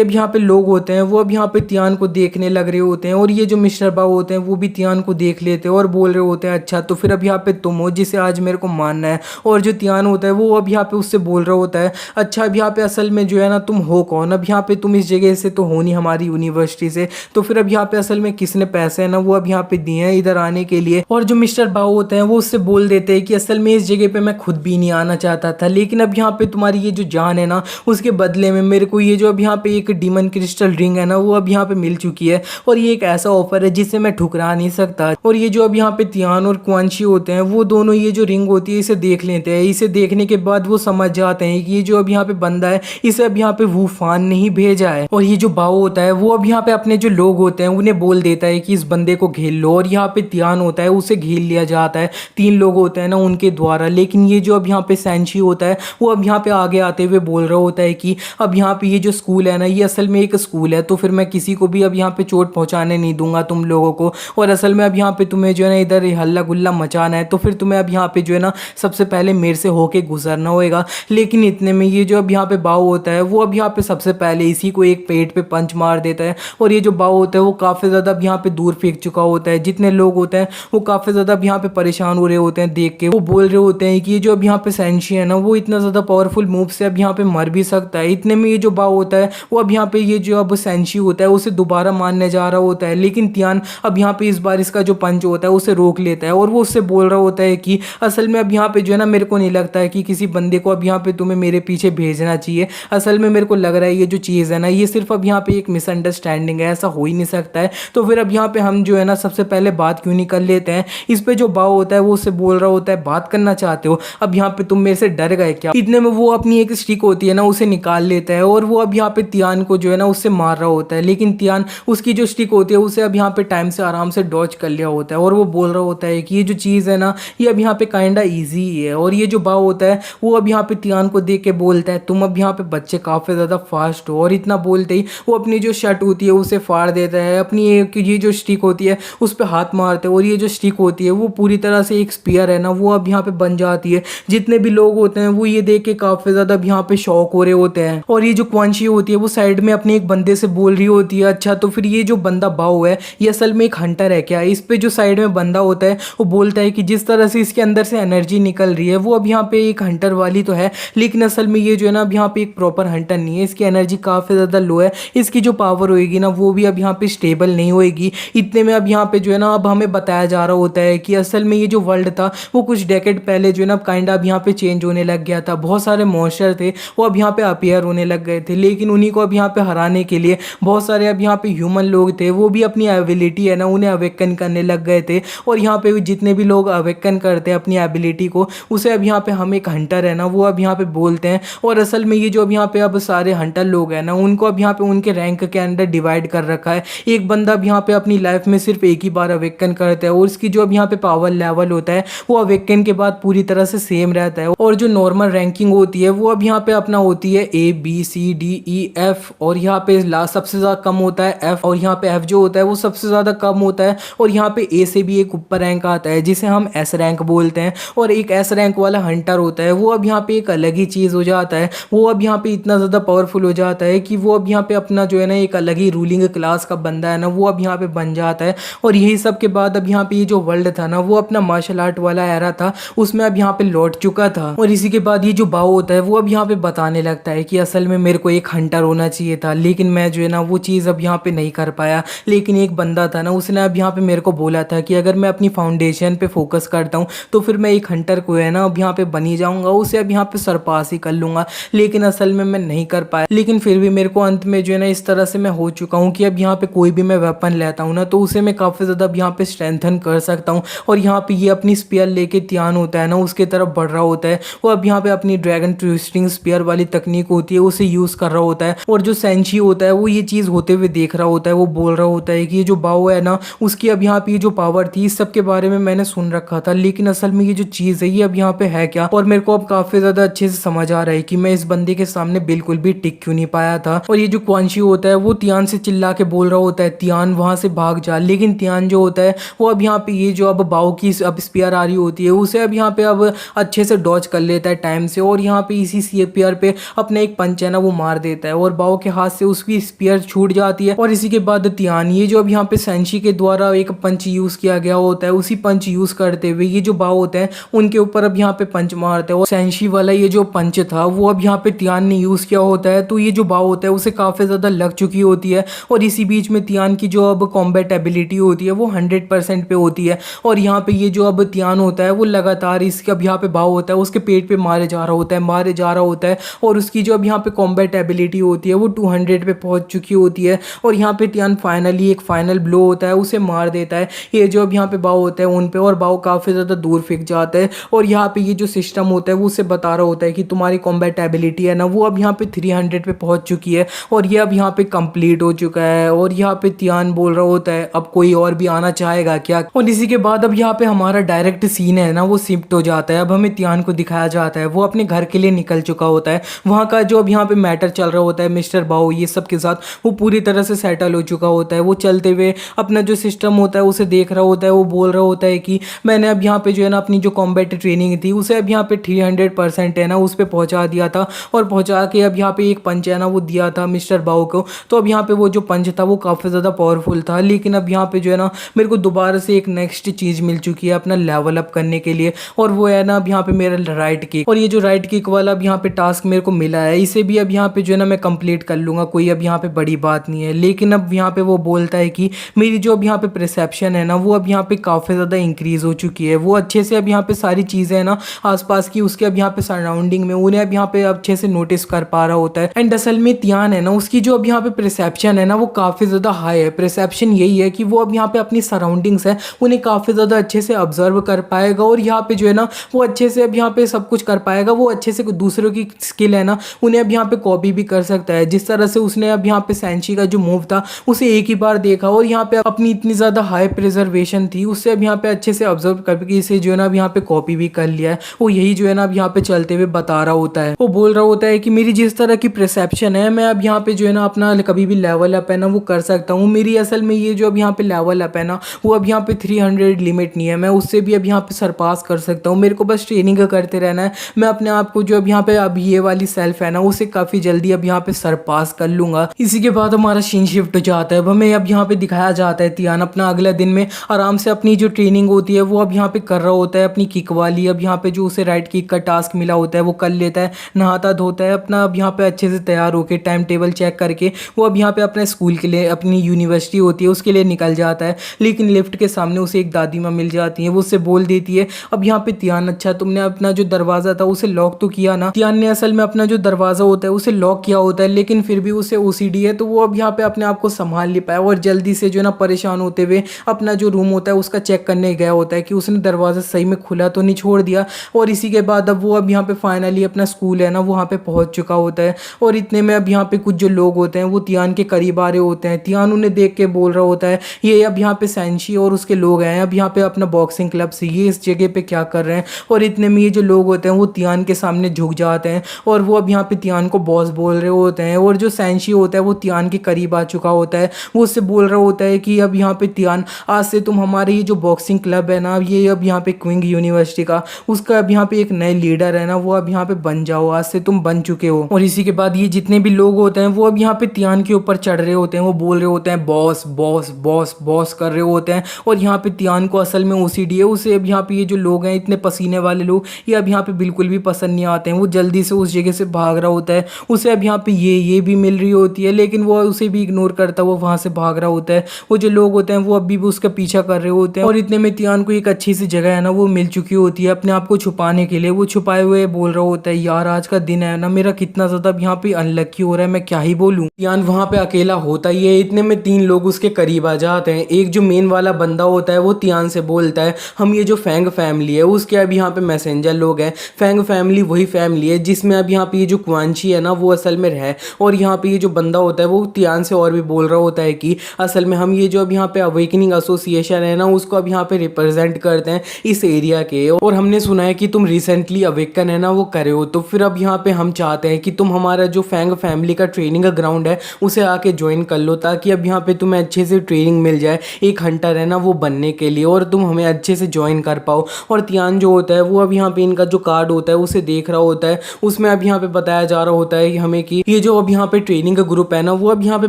अब यहाँ पे लोग होते हैं वो अब यहाँ पे तियान को देखने लग रहे होते हैं, और ये जो मिस्टर बाओ होते हैं वो भी तियान को देख लेते हैं और बोल रहे होते हैं अच्छा तो फिर अब यहाँ पे तुम हो जिसे आज मेरे को मानना है। और जो तियान होता है वो अब यहाँ पे उससे बोल रहा होता है अच्छा अब यहाँ पे असल में जो है ना तुम हो कौन, अब यहाँ पे तुम इस जगह से तो हो नहीं हमारी यूनिवर्सिटी से, तो फिर अब यहाँ पे असल में किसने पैसे है ना वो अब यहाँ पे दिए हैं इधर आने के लिए। और जो मिस्टर बाओ होते हैं वो उससे बोल देते हैं कि असल में इस जगह पे मैं खुद भी नहीं आना चाहता था, लेकिन अब यहाँ पे तुम्हारी ये जो जान है ना उसके बदले में मेरे को ये जो अब यहाँ पे एक डीमन क्रिस्टल रिंग है ना वो अब यहाँ पे मिल चुकी है, और ये एक ऐसा ऑफर है जिसे मैं ठुकरा नहीं सकता। और ये जो अब यहाँ पे तियान और क्वांशी होते हैं वो दोनों ये जो रिंग होती है इसे देख लेते हैं। इसे देखने के बाद वो समझ जाते हैं कि ये जो अब यहाँ पे बंदा है इसे अब यहाँ पे वूफान ने ही भेजा है। और ये जो बाओ होता है वो अब यहाँ पे अपने जो लोग होते हैं उन्हें बोल देता है कि इस बंदे को घेर लो, और यहाँ पे तियान होता है उसे घेर लिया जाता है 3 लोग होते हैं ना उनके द्वारा। लेकिन ये जो अब यहाँ पे सेंशी होता है वो अब यहाँ पे आगे आते हुए बोल रहा होता है कि अब यहाँ पे ये जो स्कूल है ना ये असल में एक स्कूल है, तो फिर मैं किसी को भी अब यहाँ पे चोट पहुंचाने नहीं दूंगा तुम लोगों को, और असल में अब यहाँ पे तुम्हें जो है ना इधर हल्ला गुल्ला मचाना है तो फिर तुम्हें अब यहाँ पे जो है ना सबसे पहले मेरे से होके गुजरना होगा। लेकिन इतने में ये जो अब यहाँ पे बाओ होता है वो अब यहाँ पे सबसे पहले इसी को एक पेट पे पंच मार देता है, और ये जो बाओ होता है वो काफ़ी ज़्यादा अब यहाँ पे दूर फेंक चुका होता है। जितने लोग होते हैं वो काफ़ी ज़्यादा अब यहाँ पे परेशान हो रहे होते हैं देख के, वो बोल रहे होते हैं कि ये जो अब यहाँ पे सेंशी है ना वो इतना ज़्यादा पावरफुल मूव से अब यहाँ पे मर भी सकता है। इतने में ये जो बाओ होता है वो अब यहाँ पे ये जो अब सेंशी होता है उसे दोबारा मारने जा रहा होता है, लेकिन तियान अब यहाँ पे इस बार इसका जो पंच होता है उसे रोक लेता है, और वो उससे बोल रहा होता है कि असल में अब यहाँ पे जो है ना मेरे को नहीं लगता है कि किसी बंदे को अब यहाँ पे तुम्हें मेरे पीछे भेजना चाहिए, असल में मेरे को लग रहा है ये जो चीज़ है ना ये सिर्फ अब यहाँ पे एक मिसअंडरस्टैंडिंग है, ऐसा हो ही नहीं सकता है। तो फिर अब यहाँ पे हम जो है ना सबसे पहले बात क्यों नहीं कर लेते हैं। इस पे जो बाओ होता है वो उससे बोल रहा होता है बात करना चाहते हो, अब यहाँ पे तुम मेरे से डर गए क्या। इतने में वो अपनी एक स्टिक होती है ना उसे निकाल लेता है, और वो अब यहाँ पे तियान को जो है ना उससे मार रहा होता है, लेकिन तियान उसकी जो स्टिक होती है उसे अब यहाँ पे टाइम से आराम से डॉज कर लिया होता है, और वो बोल रहा होता है कि ये जो चीज़ है ना ये अब यहाँ पे काइंडा ईजी ही है। और ये जो बाओ होता है वो अब यहाँ पे तियान को देख के बोलता है तुम अब यहाँ पे बच्चे काफ़ी ज़्यादा फास्ट हो, और इतना बोलते ही वो अपनी जो शर्ट होती है उसे फाड़ देता है, अपनी एक ये जो स्टिक होती है उस पर हाथ मारते हैं, और ये जो स्टिक होती है वो पूरी तरह से एक स्पीयर है ना वो अब यहाँ पे बन जाती है। जितने भी लोग होते हैं वो ये देख के काफ़ी ज़्यादा अब यहाँ पे शॉक हो रहे होते हैं, और ये जो क्वांशी होती है वो साइड में अपने एक बंदे से बोल रही होती है अच्छा तो फिर ये जो बंदा बाओ है ये असल में एक हंटर है क्या। इस पे जो साइड में बंदा होता है वो बोलता है कि जिस तरह से इसके अंदर से एनर्जी निकल रही है वो अब यहाँ पे एक हंटर वाली तो है, लेकिन असल में ये जो है ना अब यहाँ पे एक प्रॉपर हंटर नहीं है, इसकी एनर्जी काफ़ी ज़्यादा लो है, इसकी जो पावर होएगी ना वो भी अब यहाँ पे स्टेबल नहीं होएगी। इतने में अब यहाँ पे जो है ना अब हमें बताया जा रहा होता है कि असल में ये जो वर्ल्ड था वो कुछ डेकेड पहले जो है ना काइंड अब यहाँ पे चेंज होने लग गया था, बहुत सारे मॉन्स्टर थे वो अब यहाँ पे अपीयर होने लग गए थे, लेकिन उन्हीं को अब यहाँ पे हराने के लिए बहुत सारे अब यहाँ पे ह्यूमन लोग थे वो भी अपनी एबिलिटी है ना उन्हें अवेकन करने लग गए थे, और यहाँ पे जितने भी लोग अवेकन करते हैं अपनी एबिलिटी को उसे अब यहाँ पे हम एक हंटर है ना वो अब यहाँ पे बोलते हैं। और असल में ये जो अब यहाँ पे अब सारे हंटर लोग हैं ना उनको अब यहाँ पे उनके रैंक के अंदर डिवाइड कर रखा है। एक बंदा अब यहाँ पे अपनी लाइफ में सिर्फ एक ही बार अवेकन करता है, और उसकी जो अब यहाँ पे पावर लेवल होता है वो अवेकन के बाद पूरी तरह से सेम रहता है, और जो नॉर्मल रैंकिंग होती है वो अब यहाँ पे अपना होती है A B C D E F, और यहाँ पे लास्ट सबसे ज़्यादा कम होता है F, और यहाँ पे F जो होता है वो सबसे ज़्यादा कम होता है, और यहाँ पे A से भी एक ऊपर रैंक आता है जिसे हम S रैंक बोलते हैं। और और एक एस रैंक वाला हंटर होता है वो अब यहाँ पे एक अलग ही चीज़ हो जाता है। वो अब यहाँ पे इतना ज़्यादा पावरफुल हो जाता है कि वो अब यहाँ पे अपना जो है ना एक अलग ही रूलिंग क्लास का बंदा है ना वो अब यहाँ पे बन जाता है। और यही सब के बाद अब यहाँ पे ये जो वर्ल्ड था ना वो अपना मार्शल आर्ट वाला एरा था उसमें अब यहाँ पे लौट चुका था। और इसी के बाद ये जो बाओ होता है वो अब यहाँ पे बताने लगता है कि असल में मेरे को एक हंटर होना चाहिए था, लेकिन मैं जो है ना वो चीज़ अब यहाँ पे नहीं कर पाया। लेकिन एक बंदा था ना उसने अब यहाँ पे मेरे को बोला था कि अगर मैं अपनी फाउंडेशन पे फोकस करता हूँ तो फिर मैं एक हंटर को है ना अब यहाँ पे बनी जाऊँगा, उसे अब यहाँ पे सरपास ही कर लूँगा। लेकिन असल में मैं नहीं कर पाया। लेकिन फिर भी मेरे को अंत में जो है ना इस तरह से मैं हो चुका हूँ कि अब यहाँ पे कोई भी मैं वेपन लेता हूँ ना तो उसे मैं काफ़ी ज़्यादा अब यहाँ पे स्ट्रेंथन कर सकता हूँ। और यहाँ पे ये अपनी स्पीयर लेके त्यान होता है ना उसके तरफ बढ़ रहा होता है। वो अब यहाँ पे अपनी ड्रैगन ट्विस्टिंग स्पीयर वाली तकनीक होती है उसे यूज़ कर रहा होता है। और जो सेंची होता है वो ये चीज़ होते हुए देख रहा होता है। वो बोल रहा होता है कि ये जो बाओ है ना उसकी अब यहाँ पे ये जो पावर थी इस सब के बारे में मैंने सुन रखा था, लेकिन असल में ये जो चीज़ है ये अब यहाँ पे है क्या। और मेरे को अब काफ़ी ज़्यादा अच्छे से समझ आ रहा है कि मैं इस बंदे के सामने बिल्कुल भी टिक क्यों नहीं पाया था। और ये जो क्वांशी होता है वो त्यान से चिल्ला के बोल रहा होता है त्यान वहां से भाग जा, लेकिन त्यान जो होता है वो अब यहाँ पे ये जो अब बाओ की अब स्पीयर आ रही होती है उसे अब यहाँ पे अब अच्छे से डॉज कर लेता है टाइम से। और यहाँ पे इसी स्पीयर पे अपना एक पंच है ना वो मार देता है और बाओ के हाथ से उसकी स्पीयर छूट जाती है। और इसी के बाद त्यान ये जो अब यहाँ पे सेंशी के द्वारा एक पंच यूज किया गया होता है उसी पंच यूज करते हुए ये जो बाओ होते हैं उनके ऊपर अब यहाँ पे पंच मारते हैं। और सेंशी वाला ये जो पंच था वो अब यहाँ पे त्यान ने यूज किया होता है, तो ये जो बाओ होता है उसे काफी ज्यादा लग चुकी होती है। और इसी बीच में त्यान की जो अब कॉम्बैट एबिलिटी होती है वो 100% पे होती है। और यहाँ पे ये जो अब त्यान होता है वो लगातार इसके अब यहाँ पे बाओ होता है उसके पेट पे मारे जा रहा होता है मारे जा रहा होता है। और उसकी जो अब यहाँ पे कॉम्बैट एबिलिटी होती है वो 200 पे पहुंच चुकी होती है। और यहाँ पे त्यान फाइनली एक फाइनल ब्लो होता है उसे मार देता है ये जो अब यहाँ पे बाओ होता है उन पे, और बाओ काफी ज्यादा दूर फेंक जाता है। और यहाँ पे ये जो सिस्टम होता है वो उसे बता रहा होता है कि तुम्हारी कॉम्बैट एबिलिटी है ना वो अब यहाँ पे 300 पे पहुंच चुकी है और ये अब यहाँ पे कंप्लीट हो चुका है। और यहाँ पे त्यान बोल रहा होता है अब कोई और भी आना चाहेगा क्या। और इसी के बाद अब यहाँ पे हमारा डायरेक्ट सीन है ना वो शिफ्ट हो जाता है। अब हमें त्यान को दिखाया जाता है वो अपने घर के लिए निकल चुका होता है। वहाँ का जो अब यहाँ पे मैटर चल रहा होता है मिस्टर बाओ ये सब के साथ वो पूरी तरह से सेटल हो चुका होता है। वो चलते हुए अपना जो सिस्टम होता है उसे देख रहा होता है। वो बोल रहा होता है कि मैंने अब यहाँ पे जो है ना अपनी जो कॉम्बैट ट्रेनिंग थी उसे अब यहाँ पे 300% है ना उस पर पहुँचा दिया था। और पहुँचा के अब यहाँ पे एक पंच है ना वो दिया था मिस्टर बाओ को। तो अब यहाँ पे वो जो पंच था वो काफ़ी ज़्यादा पावरफुल था, लेकिन अब यहाँ पे जो है ना मेरे को दोबारा से एक नेक्स्ट चीज़ मिल चुकी है अपना लेवल अप करने के लिए। और वो है ना अब यहाँ पे मेरा राइट किक। और ये जो राइट किक वाला अब यहाँ पे टास्क मेरे को मिला है इसे भी अब यहाँ पे जो है ना मैं कंप्लीट कर लूँगा, कोई अब यहाँ पे बड़ी बात नहीं है। लेकिन अब यहाँ पे वो बोलता है कि मेरी जो अब यहाँ पे परसेप्शन है ना वो अब यहाँ पे काफ़ी ज़्यादा इंक्रीज हो चुकी है। वो अच्छे से अब यहाँ पे सारी चीज़ें है ना आसपास की उसके अब यहाँ पे सराउंडिंग में उन्हें अब यहाँ पे अच्छे से नोटिस कर पा रहा होता है। एंड असल में त्यान है ना उसकी जो अब यहाँ पे परसेप्शन है ना वो काफ़ी ज़्यादा हाई है। परसेप्शन यही है कि वो अब यहाँ पे अपनी सराउंडिंग्स है उन्हें काफ़ी ज़्यादा अच्छे से ऑब्जर्व कर पाएगा और यहाँ पे जो है ना वो अच्छे से अब यहाँ पे सब कुछ कर पाएगा। वो अच्छे से दूसरों की स्किल है ना उन्हें अब यहाँ पे कॉपी भी कर सकता है। जिस तरह से उसने अब यहाँ पे सेंची का जो मूव था उसे एक ही बार देखा और यहाँ पे अपनी इतनी ज़्यादा हाई प्रिजर्वेशन थी उससे अब यहाँ पे अच्छे से ऑब्जर्व करके इसे जो है ना अब यहाँ पे कॉपी भी कर लिया है। वो यही जो है ना अब यहाँ पे चलते हुए बता रहा होता है। वो बोल रहा होता है कि मेरी जिस तरह की परसेप्शन है मैं अब यहाँ पे जो है ना अपना कभी भी लेवल अप है ना वो कर सकता हूँ। मेरी असल में ये जो अब यहाँ पे लेवल अप है ना वो अब यहाँ पे 300 लिमिट नहीं है, मैं उससे भी अब यहाँ पे सरपास कर सकता हूँ। मेरे को बस ट्रेनिंग करते रहना है। मैं अपने आप को जो अब यहाँ पे अब ये वाली सेल्फ है ना उसे काफ़ी जल्दी अब यहाँ पे सरपास कर लूँगा। इसी के बाद हमारा सीन शिफ्ट हो जाता है। अब हमें अब यहाँ पे दिखाया जाता है त्यान अपना अगला दिन में आराम से अपनी जो ट्रेनिंग होती है वो अब यहाँ पे कर रहा होता है अपनी किक वाली। अब यहाँ पे जो उसे राइट किक का टास्क मिला होता है वो कर लेता है, नहाता धोता है अपना अब यहाँ पे अच्छे से तैयार होकर टाइम टेबल चेक करके वो अब यहाँ पे अपने स्कूल के लिए अपनी यूनिवर्सिटी होती है उसके लिए निकल जाता है। लेकिन लिफ्ट के सामने उसे एक दादी माँ मिल जाती है। वो उससे बोल देती है अब यहाँ पे त्यान अच्छा तुमने अपना जो दरवाज़ा था उसे लॉक तो किया ना। त्यान ने असल में अपना जो दरवाज़ा होता है उसे लॉक किया होता है, लेकिन फिर भी उसे ओसीडी है तो वो अब यहाँ पे अपने आप को संभाल नहीं पाया और जल्दी से जो है ना परेशान होते हुए अपना जो रूम होता है उसका चेक करने गया होता है कि उसने दरवाज़ा सही में खुला तो नहीं छोड़ दिया। और इसी के बाद अब वो अब यहाँ पे फाइनली अपना स्कूल है ना वहाँ पे पहुँच चुका होता है। और इतने में अब यहाँ पे कुछ जो लोग होते हैं वो त्यान के करीब आ रहे होते हैं। त्यान उन्हें देख के बोल रहा होता है ये अब यहाँ पे सेंशी और उसके लोग हैं अब यहाँ पे अपना बॉक्सिंग क्लब से ये इस जगह पे क्या कर रहे हैं। और इतने में ये जो लोग होते हैं वो त्यान के सामने झुक जाते हैं और वो अब यहाँ पे त्यान को बॉस बोल रहे होते हैं। और जो सेंशी होता है वो त्यान के करीब आ चुका होता है। वो उससे बोल रहा होता है कि अब यहाँ पे त्यान आज से तुम हमारे ये जो बॉक्सिंग क्लब है ना ये अब यहाँ पे क्विंग यूनिवर्सिटी का, उसका अब यहाँ पे एक नए लीडर है ना, वो अब यहाँ पे बन जाओ, आज से तुम बन चुके हो। और इसी के बाद ये जितने भी लोग होते हैं वो अब यहाँ पे तियान के ऊपर चढ़ रहे होते हैं, वो बोल रहे होते हैं बॉस बॉस बॉस बॉस कर रहे होते हैं। और यहाँ पे तियान को असल में ओसीडी है, उसे अब यहाँ पे ये जो लोग हैं इतने पसीने वाले लोग, ये अब यहाँ पे बिल्कुल भी पसंद नहीं आते हैं। वो जल्दी से उस जगह से भाग रहा होता है, उसे अब यहाँ पे ये भी मिल रही होती है, लेकिन वो उसे भी इग्नोर करता है, वो वहाँ से भाग रहा होता है। वो जो लोग होते हैं वो अभी भी उसका पीछा कर रहे होते हैं। और इतने में तियान को एक अच्छी सी जगह है ना वो मिल चुकी होती है अपने आप को छुपाने के लिए। वो छुपाए हुए बोल रहा होता है यार आज का दिन है ना मेरा कितना ज़्यादा यहाँ पे अनलक्की हो रहा है, मैं क्या ही बोलूँ। तियान वहाँ पे अकेला होता ही है, इतने में 3 लोग उसके करीब आ जाते हैं। एक जो मेन वाला बंदा होता है वो तियान से बोलता है हम ये जो फैंग फैमिली है उसके अब यहाँ पे मैसेंजर लोग हैं। फैंग फैमिली वही फैमिली है जिसमें अब यहाँ पे ये जो क्वांची है ना वो असल में है। और यहाँ पे ये जो बंदा होता है वो तियान से और भी बोल रहा होता है कि असल में हम ये जो अब यहाँ पे अवेकनिंग एसोसिएशन है ना उसको अब यहाँ पे रिप्रेजेंट करते हैं इस एरिया के, और हमने सुना है कि तुम रिसेंटली अवेकन है ना वो करे हो, तो फिर अब यहाँ पे हम चाहते हैं कि तुम हमारा जो फैंग फैमिली का ट्रेनिंग का ग्राउंड है उसे आके ज्वाइन कर लो, ताकि अब यहाँ पे तुम्हें अच्छे से ट्रेनिंग मिल जाए एक हंटर है ना वो बनने के लिए, और तुम हमें अच्छे से ज्वाइन कर पाओ। और तियान जो होता है वो अब यहाँ पे इनका जो कार्ड होता है उसे देख रहा होता है, उसमें अब यहाँ पे बताया जा रहा होता है कि हमें कि ये जो अब यहाँ पे ट्रेनिंग का ग्रुप है ना वो अब यहाँ पे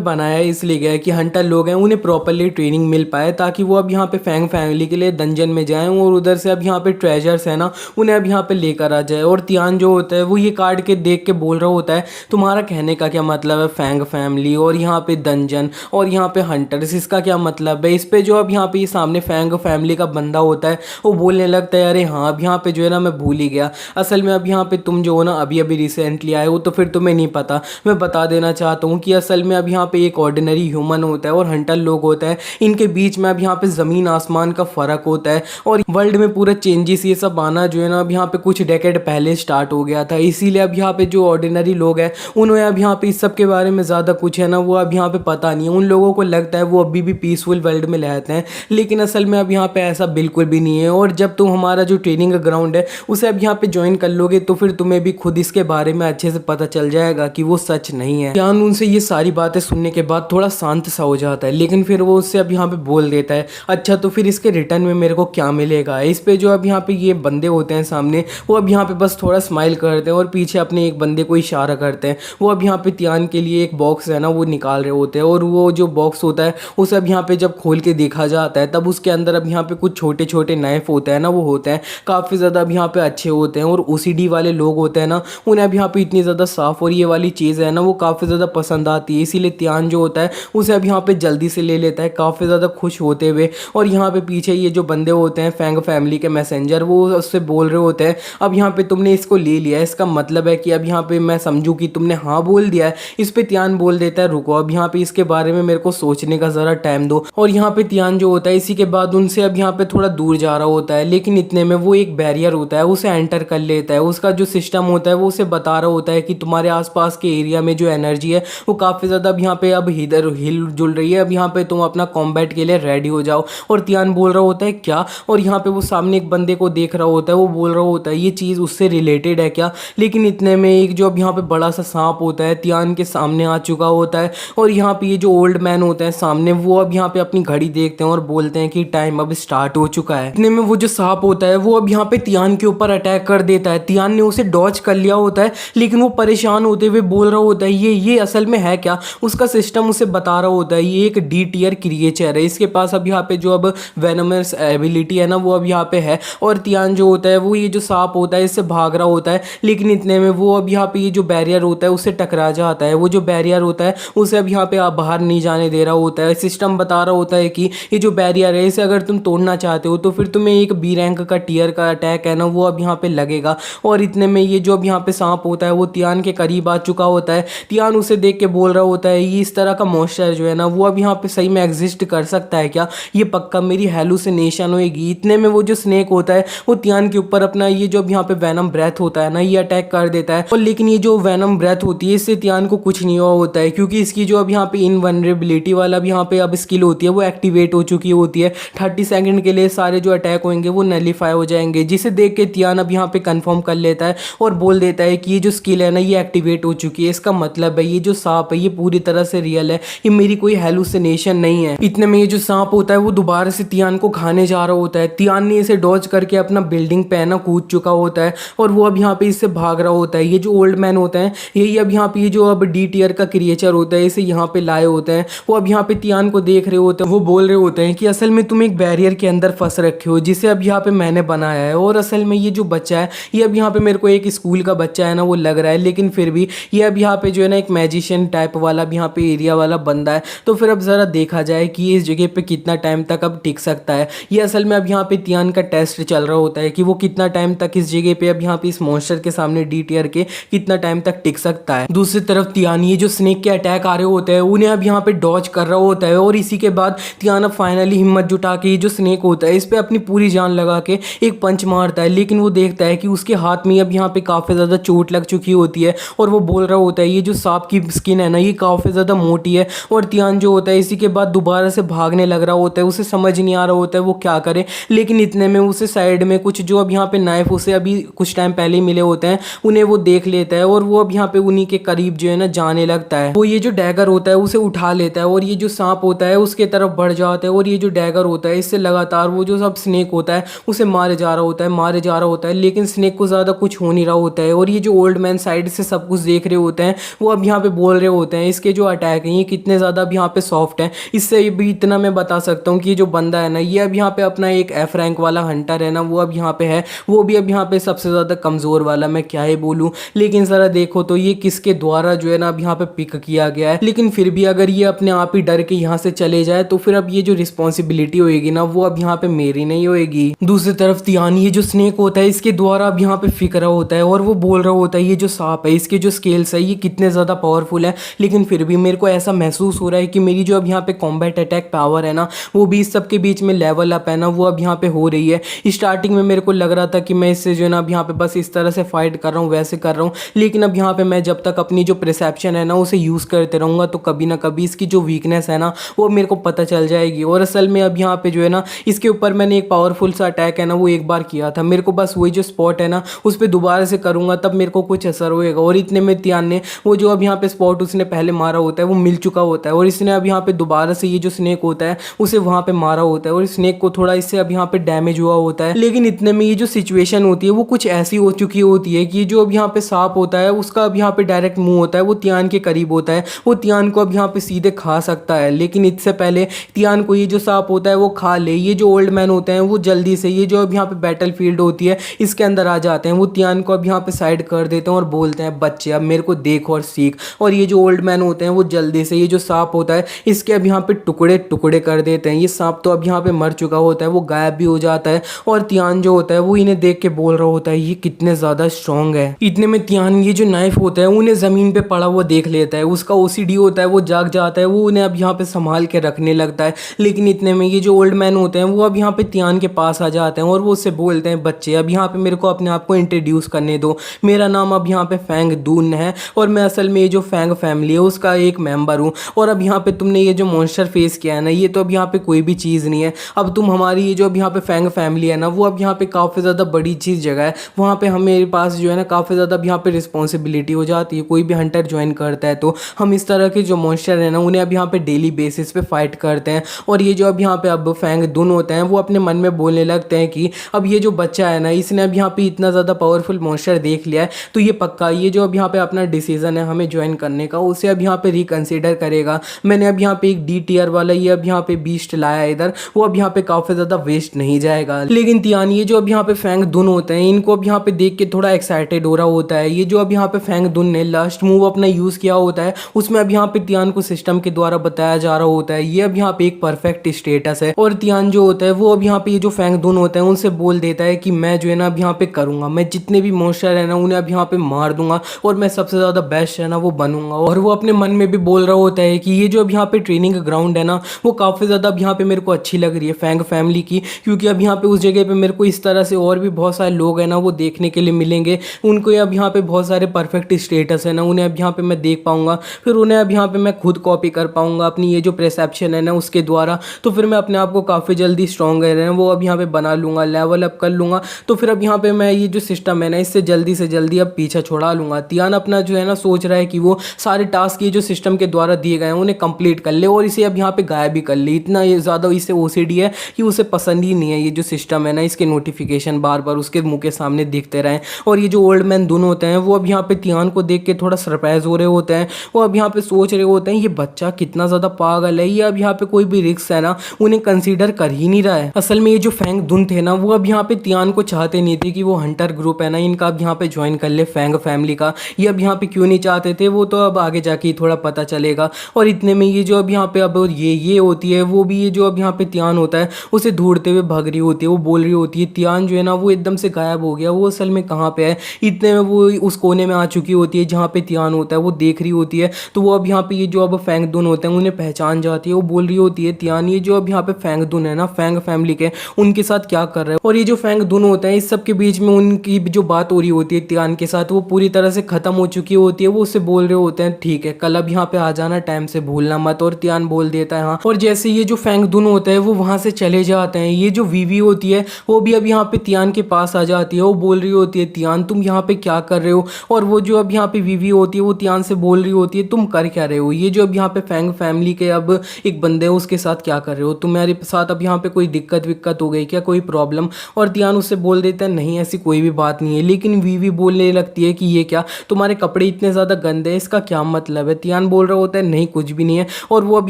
बनाया है इसलिए गया है कि हंटर लोग हैं उन्हें प्रॉपरली ट्रेनिंग मिल पाए, ताकि वो अब यहाँ पे फैंग फैमिली के लिए डंजन में जाएं और उधर से अब यहाँ पे ट्रेजर्स है ना उन्हें अब यहाँ पे लेकर आ जाए। और तियान जो होता है वो ये कार्ड के देख के बोल रहा होता है तुम्हारा कहने का क्या मतलब है फैंग फैमिली और यहाँ पे डंजन और यहाँ पे हंटर्स, इसका क्या मतलब है। इस पे जो अब यहाँ पे ये सामने फैंग फैमिली का बंदा होता है वो बोलने लगता है अरे हाँ अब यहाँ पे जो है ना मैं भूल ही गया, असल में अब यहाँ पे तुम जो हो ना अभी अभी रिसेंटली आए हो तो फिर तुम्हें नहीं पता। मैं बता देना चाहता हूँ कि असल में अब यहाँ पे एक ऑर्डिनरी ह्यूमन होता है और हंटर लोग होता है, इनके बीच में अब यहाँ पे ज़मीन आसमान का फ़र्क होता है। और वर्ल्ड में पूरा चेंजेस ये सब आना जो है ना अब यहाँ पे कुछ डेकेड पहले स्टार्ट हो गया था, इसीलिए अब यहाँ पे जो ऑर्डिनरी लोग हैं उन्हें अब यहाँ पे इस सब के बारे में ज़्यादा कुछ है ना वो अब यहाँ पे पता नहीं है। उन लोगों को लगता है वो अभी भी पीसफुल वर्ल्ड में रहते हैं, लेकिन असल में अब यहाँ पे ऐसा बिल्कुल भी नहीं है। और जब तुम हमारा जो ट्रेनिंग का ग्राउंड है उसे अब यहाँ पे ज्वाइन कर लोगे तो फिर तुम्हें भी खुद इसके बारे में अच्छे से पता चल जाएगा कि वो सच नहीं है। तियान उनसे ये सारी बातें सुनने के बाद थोड़ा शांत सा हो जाता है, लेकिन फिर वो उससे अब यहाँ पे बोल देता है अच्छा तो फिर इसके रिटर्न में मेरे को क्या मिलेगा। इस पे जो अब यहाँ पे ये बंदे होते हैं सामने वो अब यहाँ पे बस थोड़ा स्माइल करते हैं और पीछे अपने एक बंदे को इशारा करते हैं। वो अब यहाँ पे तियान के लिए एक बॉक्स है ना वो निकाल रहे होते हैं, और वो जो बॉक्स होता है उसे अब यहाँ पे जब खोल के देखा जाता है तब उसके अंदर अब यहाँ पे कुछ छोटे छोटे नाइफ होते हैं ना वो होते हैं काफ़ी ज़्यादा अब यहाँ पे अच्छे होते हैं। और ओसीडी वाले लोग होते हैं ना उन्हें अब यहाँ पे इतनी ज़्यादा साफ और ये वाली चीज़ है ना वो काफ़ी ज़्यादा पसंद आती है, इसीलिए तियान जो होता है उसे अब यहाँ पे जल्दी से ले लेता है काफ़ी ज़्यादा खुश होते हुए। और यहाँ पे पीछे ये जो बंदे होते हैं फैंग फैमिली के मैसेंजर वो उससे बोल रहे होते हैं अब यहाँ पे तुमने इसको ले लिया है इसका मतलब है कि अब यहाँ पे मैं समझूँ कि तुमने हाँ बोल दिया है। इस पे तियान बोल देता है रुको अब यहाँ पे इसके बारे में मेरे को सोचने का ज़रा टाइम दो। और यहाँ पे तियान जो होता है इसी के बाद उनसे अब यहाँ पे थोड़ा दूर जा रहा होता है, लेकिन इतने में वो एक बैरियर होता है उसे एंटर कर लेता है। उसका जो सिस्टम होता है वो उसे बता रहा होता है कि तुम्हारे आसपास के एरिया में जो एनर्जी है वो काफ़ी ज़्यादा अब यहाँ पे अब इधर हिल जुल रही है, अब यहाँ पे तुम अपना कॉम्बैट के लिए रेडी हो जाओ। और तियान बोल रहा होता है क्या, और यहाँ पे वो सामने एक बंदे को देख रहा होता है, वो बोल रहा होता है ये चीज़ उससे रिलेटेड है क्या। लेकिन इतने में एक जो अब यहाँ पे बड़ा सा सांप होता है तियान के सामने आ चुका होता है, और यहाँ पे ये जो ओल्ड मैन होते हैं सामने वो अब यहाँ पे अपनी घड़ी देखते हैं और बोलते हैं कि टाइम अब स्टार्ट हो चुका है। इतने में वो जो सांप होता है वो अब यहाँ पे तियान के ऊपर अटैक कर देता है। तियान ने उसे डॉज कर लिया होता है, लेकिन वो परेशान होते हुए बोल रहा होता है ये असल में है क्या। उसका सिस्टम उसे बता रहा होता है ये एक डी टियर क्रिएचर है, इसके पास अब यहाँ पे जो अब वेनमस एबिलिटी है ना वो अब यहाँ पे है। और तियान जो होता है वो ये जो सांप होता है इससे भाग रहा होता है, लेकिन इतने में वो अब यहाँ पे ये जो बैरियर होता है उससे टकरा जाता है। वो जो बैरियर होता है उसे अब यहाँ पे आप बाहर नहीं जाने दे रहा होता है। सिस्टम बता रहा होता है कि ये जो बैरियर है इसे अगर तुम तोड़ना चाहते हो तो फिर तुम्हें एक बी रैंक का टियर का अटैक है ना वो अब यहाँ पे लगेगा। और इतने में ये जो अब यहाँ पे सांप होता है वो तियान के करीब आ चुका होता है। तियान उसे देख के बोल रहा होता है ये इस तरह का मॉन्स्टर जो है ना वो अब यहाँ पे सही में एग्जिस्ट कर सकता है क्या, ये पक्का मेरी हेलुसिनेशन होगी। इतने में वो जो स्नेक होता है वो तियान के ऊपर अपना ये जो अब यहाँ पे वैनम ब्रेथ होता है ना ये अटैक कर देता है। और लेकिन ये जो वैनम ब्रेथ होती है इससे तियान को कुछ नहीं हुआ होता है, क्योंकि इसकी जो अब यहाँ पे इनवनरेबिलिटी वाला भी यहाँ पे अब स्किल होती है वो एक्टिवेट हो चुकी होती है। 30 सेकंड के लिए सारे जो अटैक होंगे वो नलीफाई हो जाएंगे, जिसे देख के तियान अब यहाँ पे कंफर्म कर लेता है और बोल देता है कि ये जो स्किल है ना ये एक्टिवेट हो चुकी है। इसका मतलब है ये जो सांप है ये पूरी तरह से रियल है, ये मेरी कोई हेलुसिनेशन नहीं है। इतने में ये जो सांप होता है वो दोबारा से तियान को खाने जा रहा होता है। तियान ने इसे डॉज डॉज करके अपना बिल्डिंग पे है ना कूद चुका होता है और वो अब यहाँ पे इससे भाग रहा होता है। ये जो ओल्ड मैन होता है यही अब यहाँ पे ये जो अब डी टीयर का क्रिएचर होता है इसे यहाँ पे लाए होते हैं। वो अब यहाँ पे तियान को देख रहे होते हैं, वो बोल रहे होते हैं कि असल में तुम एक बैरियर के अंदर फंस रखे हो जिसे अब यहाँ पे मैंने बनाया है, और असल में ये जो बच्चा है ये अब यहाँ पे मेरे को एक स्कूल का बच्चा है ना वो लग रहा है, लेकिन फिर भी ये अब यहाँ पे जो है ना एक मैजिशियन टाइप वाला अब यहाँ पे एरिया वाला बंदा है। तो फिर अब ज़रा देखा जाए कि ये इस जगह पे कितना टाइम तक अब टिक सकता है। ये असल में अब यहाँ पे तियान का टेस्ट चल रहा होता है कि वो कितना टाइम तक इस जगह पे अब यहाँ पे इस मॉन्स्टर के सामने डी टीयर के कितना टाइम तक टिक सकता है। दूसरी तरफ तियान ये जो स्नेक के अटैक आ रहे होते हैं उन्हें अब यहाँ पे डॉज कर रहा होता है, और इसी के बाद तियान अब फाइनली हिम्मत जुटा के ये जो स्नेक होता है इस पे अपनी पूरी जान लगा के एक पंच मारता है। लेकिन वो देखता है कि उसके हाथ में अब यहाँ पे काफ़ी ज़्यादा चोट लग चुकी होती है, और वो बोल रहा होता है ये जो सांप की स्किन है ना ये काफ़ी ज़्यादा मोटी है। और तियान जो होता है इसी के बाद दोबारा से भागने लग रहा होता है, उसे समझ नहीं आ रहा होता है वो क्या करे। लेकिन इतने में उसे साइड में कुछ जो अब यहाँ पे नाइफ उसे अभी कुछ टाइम पहले ही मिले होते हैं उन्हें वो देख लेता है, और वो अब यहाँ पे उन्हीं के करीब जो है ना जाने लगता है। वो ये जो डैगर होता है उसे उठा लेता है और ये जो सांप होता है उसके तरफ बढ़ जाता है, और ये जो डैगर होता है इससे लगातार वो जो सब स्नेक होता है उसे मारे जा रहा होता है, मारे जा रहा होता है। लेकिन स्नेक को ज़्यादा कुछ हो नहीं रहा होता है, और ये जो ओल्ड मैन साइड से सब कुछ देख रहे होते हैं वो अब यहाँ पे बोल रहे होते हैं इसके जो अटैक हैं ये कितने ज़्यादा अब यहाँ पे सॉफ्ट है। इससे भी इतना मैं बता सकता हूँ कि ये जो बंदा है ना ये अब यहाँ पे अपना एक एफ रैंक वाला हंटर है ना वो अब यहाँ पे है, वो भी अब यहाँ पे सबसे ज़्यादा कमज़ोर वाला, मैं क्या ही बोलूँ। लेकिन ज़रा देखो तो ये किसके द्वारा जो है ना अब यहाँ पे पिक किया गया है। लेकिन फिर भी अगर ये अपने आप ही डर के यहाँ से चले जाए तो फिर अब ये जो रिस्पॉन्सिबिलिटी होएगी ना वो अब यहाँ पे मेरी नहीं होएगी। दूसरी तरफ तियान ये जो स्नेक होता है इसके द्वारा अब यहाँ पे फिक रहा होता है, और वो बोल रहा होता है ये जो सांप है इसके जो स्केल्स है ये कितने ज़्यादा पावरफुल है। लेकिन फिर भी मेरे को ऐसा महसूस हो रहा है कि मेरी जो अब यहाँ पे कॉम्बैट अटैक पावर है ना वो भी इस सब के बीच में लेवल अप है ना वो अब यहाँ पे हो रही है। स्टार्टिंग में मेरे को लग रहा था कि मैं इससे जो है ना अब यहाँ पे बस इस तरह से फाइट कर रहा हूँ वैसे कर रहा हूँ, लेकिन अब यहाँ पे मैं जब तक अपनी जो परसेप्शन है ना उसे यूज़ करते रहूँगा तो कभी ना कभी इसकी जो वीकनेस है ना वो मेरे को पता चल जाएगी। और असल में अब यहाँ पे जो है ना इसके ऊपर मैंने एक पावरफुल सा अटैक है ना वो एक बार किया था, मेरे को बस वही जो स्पॉट है ना उस पर दोबारा से करूँगा तब मेरे को कुछ असर होएगा। और इतने में तियान ने वो जो अब यहाँ पे स्पॉट उसने पहले मारा होता है वो मिल चुका होता है, और इसने अब यहाँ पे दोबारा से ये जो स्नेक होता है उसे वहाँ पे मारा होता है, और स्नेक को थोड़ा इससे अब यहाँ पे डैमेज हुआ होता है। लेकिन इतने में ये जो सिचुएशन होती है वो कुछ ऐसी हो चुकी होती है कि जो अब यहाँ पे सांप होता है उसका अब यहाँ पे डायरेक्ट मुंह होता है वो तियान के करीब होता है, वो तियान को अब यहाँ पे सीधे खा सकता है। लेकिन इससे पहले तियान को ये जो सांप होता है वो खा ले, ये जो ओल्ड मैन होते हैं वो जल्दी से ये जो अब यहाँ पे बैटल फील्ड होती है इसके अंदर आ जाते हैं। वो तियान को अब यहाँ पे साइड कर देते हैं और बोलते हैं बच्चे अब मेरे को देख और सीख। और ये जो ओल्ड मैन होते हैं वो जल्दी से ये जो सांप होता है इसके अब यहाँ पे टुकड़े टुकड़े कर देते हैं। ये सांप तो अब यहाँ पे मर चुका होता है, वो गायब भी हो जाता है, और तियान जो होता है वो इन्हें देख के बोल रहा होता है ये कितने ज़्यादा स्ट्रॉन्ग है। इतने में तियान ये जो नाइफ होता है उन्हें ज़मीन पे पड़ा हुआ देख लेता है, उसका ओसीडी होता है वो जाग जाता है, वो उन्हें अब यहाँ पे संभाल के रखने लगता है। लेकिन इतने में ये जो ओल्ड मैन होते हैं वो अब यहाँ पे तियान के पास आ जाते हैं और वो उससे बोलते हैं बच्चे अब यहाँ पे मेरे को अपने आप को इंट्रोड्यूस करने दो, मेरा नाम अब यहाँ पे फैंग दून है, और मैं असल में ये जो फैंग फैमिली है उसका एक मेंबर हूँ। और अब यहाँ पे तुमने ये जो मॉन्स्टर फेस किया है ना ये तो अब यहाँ पे कोई भी चीज़ नहीं है, अब तुम हमारी ये जो अब यहाँ पे फैंग फैमिली है ना वो अब यहाँ पे काफ़ी ज़्यादा बड़ी चीज़ जगह है, वहाँ पे हमारे पास जो है ना काफ़ी ज़्यादा अब यहाँ पे रिस्पॉन्सिबिलिटी हो जाती है। कोई भी हंटर ज्वाइन करता है तो हम इस तरह के जो मॉन्स्टर है ना उन्हें अब यहाँ पे डेली बेसिस पे फाइट करते हैं। और ये जो अब यहाँ पे अब फैंग दून होते हैं वो अपने मन में बोलने लगते हैं कि अब ये जो बच्चा है ना इसने अब यहाँ पे इतना ज़्यादा पावरफुल मॉन्स्टर देख लिया है तो ये पक्का ये जो अब यहाँ पे अपना डिसीजन है हमें ज्वाइन करने का उसे अब यहाँ पे रिकंसिडर करेगा। मैंने अब यहाँ पे एक डी टीयर वाला ये अब यहाँ पे बीस्ट लाया इधर, वो अब यहाँ पे काफ़ी ज़्यादा वेस्ट नहीं जाएगा। लेकिन तियान ये जो अब यहाँ पे फैंग दुन होते हैं इनको अब यहाँ पे देख के थोड़ा एक्साइटेड हो रहा होता है। ये जो अब यहाँ पे फैंग दुन ने लास्ट मूव अपना यूज़ किया होता है उसमें अब यहाँ पे तियान को सिस्टम के द्वारा बताया जा रहा होता है ये अब यहाँ पे एक परफेक्ट स्टेटस है। और तियान जो होता है वो अब यहाँ पे ये जो फैंग दुन होता है उनसे बोल देता है कि मैं जो है ना अब यहाँ पे करूँगा, मैं जितने भी मॉन्स्टर है ना उन्हें अब यहाँ पे मार दूंगा और मैं सबसे ज़्यादा बेस्ट है ना वो बनूंगा। और वो अपने मन में भी बोल रहा होता है कि ये जो अब यहाँ पे ट्रेनिंग ग्राउंड है ना वो काफ़ी ज़्यादा अब यहाँ पे मेरे को अच्छी लग रही है फैंग फैमिली की, क्योंकि अब यहाँ पे उस जगह पे मेरे को इस तरह से और भी बहुत सारे लोग हैं ना वो देखने के लिए मिलेंगे, उनको अब यहाँ पे बहुत सारे परफेक्ट स्टेटस है ना उन्हें अब यहाँ पे मैं देख पाऊंगा, फिर उन्हें अब यहाँ पे मैं खुद कॉपी कर पाऊंगा अपनी ये जो परसेप्शन है ना उसके द्वारा, तो फिर मैं अपने आप को काफ़ी जल्दी स्ट्रॉन्ग है ना वो अब यहाँ पे बना लूँगा, लेवल अप कर लूँगा। तो फिर अब यहाँ पे मैं ये जो सिस्टम है ना इससे जल्दी से जल्दी अब पीछा छोड़ा लूँगा। तियान अपना जो है ना सोच रहा है कि वो सारे टास्क ये जो सिस्टम के द्वारा दिए गए हैं उन्हें कंप्लीट कर ले और इसे अब यहाँ पे गायब भी कर ले। इतना ये ज़्यादा इसे ओसीडी है कि उसे पसंद ही नहीं है ये जो सिस्टम सिस्टम है ना, इसके नोटिफिकेशन बार बार उसके मुंह के सामने दिखते रहे। और ये जो ओल्ड मैन दोनों होते हैं वो अब यहाँ पे तियान को देख के थोड़ा सरप्राइज हो रहे होते हैं। वो अब यहाँ पे सोच रहे होते हैं ये बच्चा कितना ज़्यादा पागल है, ये अब यहाँ पे कोई भी रिस्क है ना उन्हें कंसीडर कर ही नहीं रहा है। असल में ये जो फैंग दुन थे ना वो अब यहाँ पे तियान को चाहते नहीं थे कि वो हंटर ग्रुप है ना इनका अब यहाँ पे ज्वाइन कर ले फैंग फैमिली का। ये अब यहाँ पे क्यों नहीं चाहते थे वो तो अब आगे जाके थोड़ा पता चलेगा। और इतने में ये जो अब यहाँ पे अब ये होती है वो भी ये जो अब यहाँ पे तियान होता है उसे ढूंढते हुए भाग रही होती है। वो बोल रही होती है तियान जो है ना वो एकदम से गायब हो गया, वो असल में कहाँ पे है। इतने में वो उस कोने में आ चुकी होती है जहाँ पे तियान होता है, वो देख रही होती है। तो वो अब यहाँ पे ये जो अब फैंग दुन होते हैं उन्हें पहचान जाती है। वो बोल रही होती है तियान ये जो अब यहाँ पे फैंग दुन है ना फैंग फैमिली के उनके साथ क्या कर रहे हैं। और ये जो फैंग दुन होते हैं इस सब के बीच में उनकी जो बात हो रही होती है तियान के साथ वो पूरी तरह से खत्म हो चुकी होती है। वो उससे बोल रहे होते हैं ठीक है कल अब यहाँ पे आ जाना, टाइम से भूलना मत। और तियान बोल देता है हाँ। और जैसे ये जो फैंग दुन होता है वो वहां से चले जाते हैं। ये जो वीवी होती है वो भी अब यहाँ पे तियान के पास आ जाती है। वो बोल रही होती है तियान तुम यहाँ पे क्या कर रहे हो। और वो जो अब यहाँ पे वीवी होती है वो तियान से बोल रही होती है तुम कर क्या रहे हो, ये जो अब यहाँ पे फैंग फैमिली के अब एक बंदे है उसके साथ क्या कर रहे हो, तुम्हारे साथ अब यहाँ पे कोई दिक्कत विक्कत हो गई क्या, कोई प्रॉब्लम। और तियान उससे बोल देता है नहीं ऐसी कोई भी बात नहीं है। लेकिन वीवी बोलने लगती है कि ये क्या तुम्हारे कपड़े इतने ज़्यादा गंदे हैं, इसका क्या मतलब है। तियान बोल रहा होता है नहीं कुछ भी नहीं है। और वो अब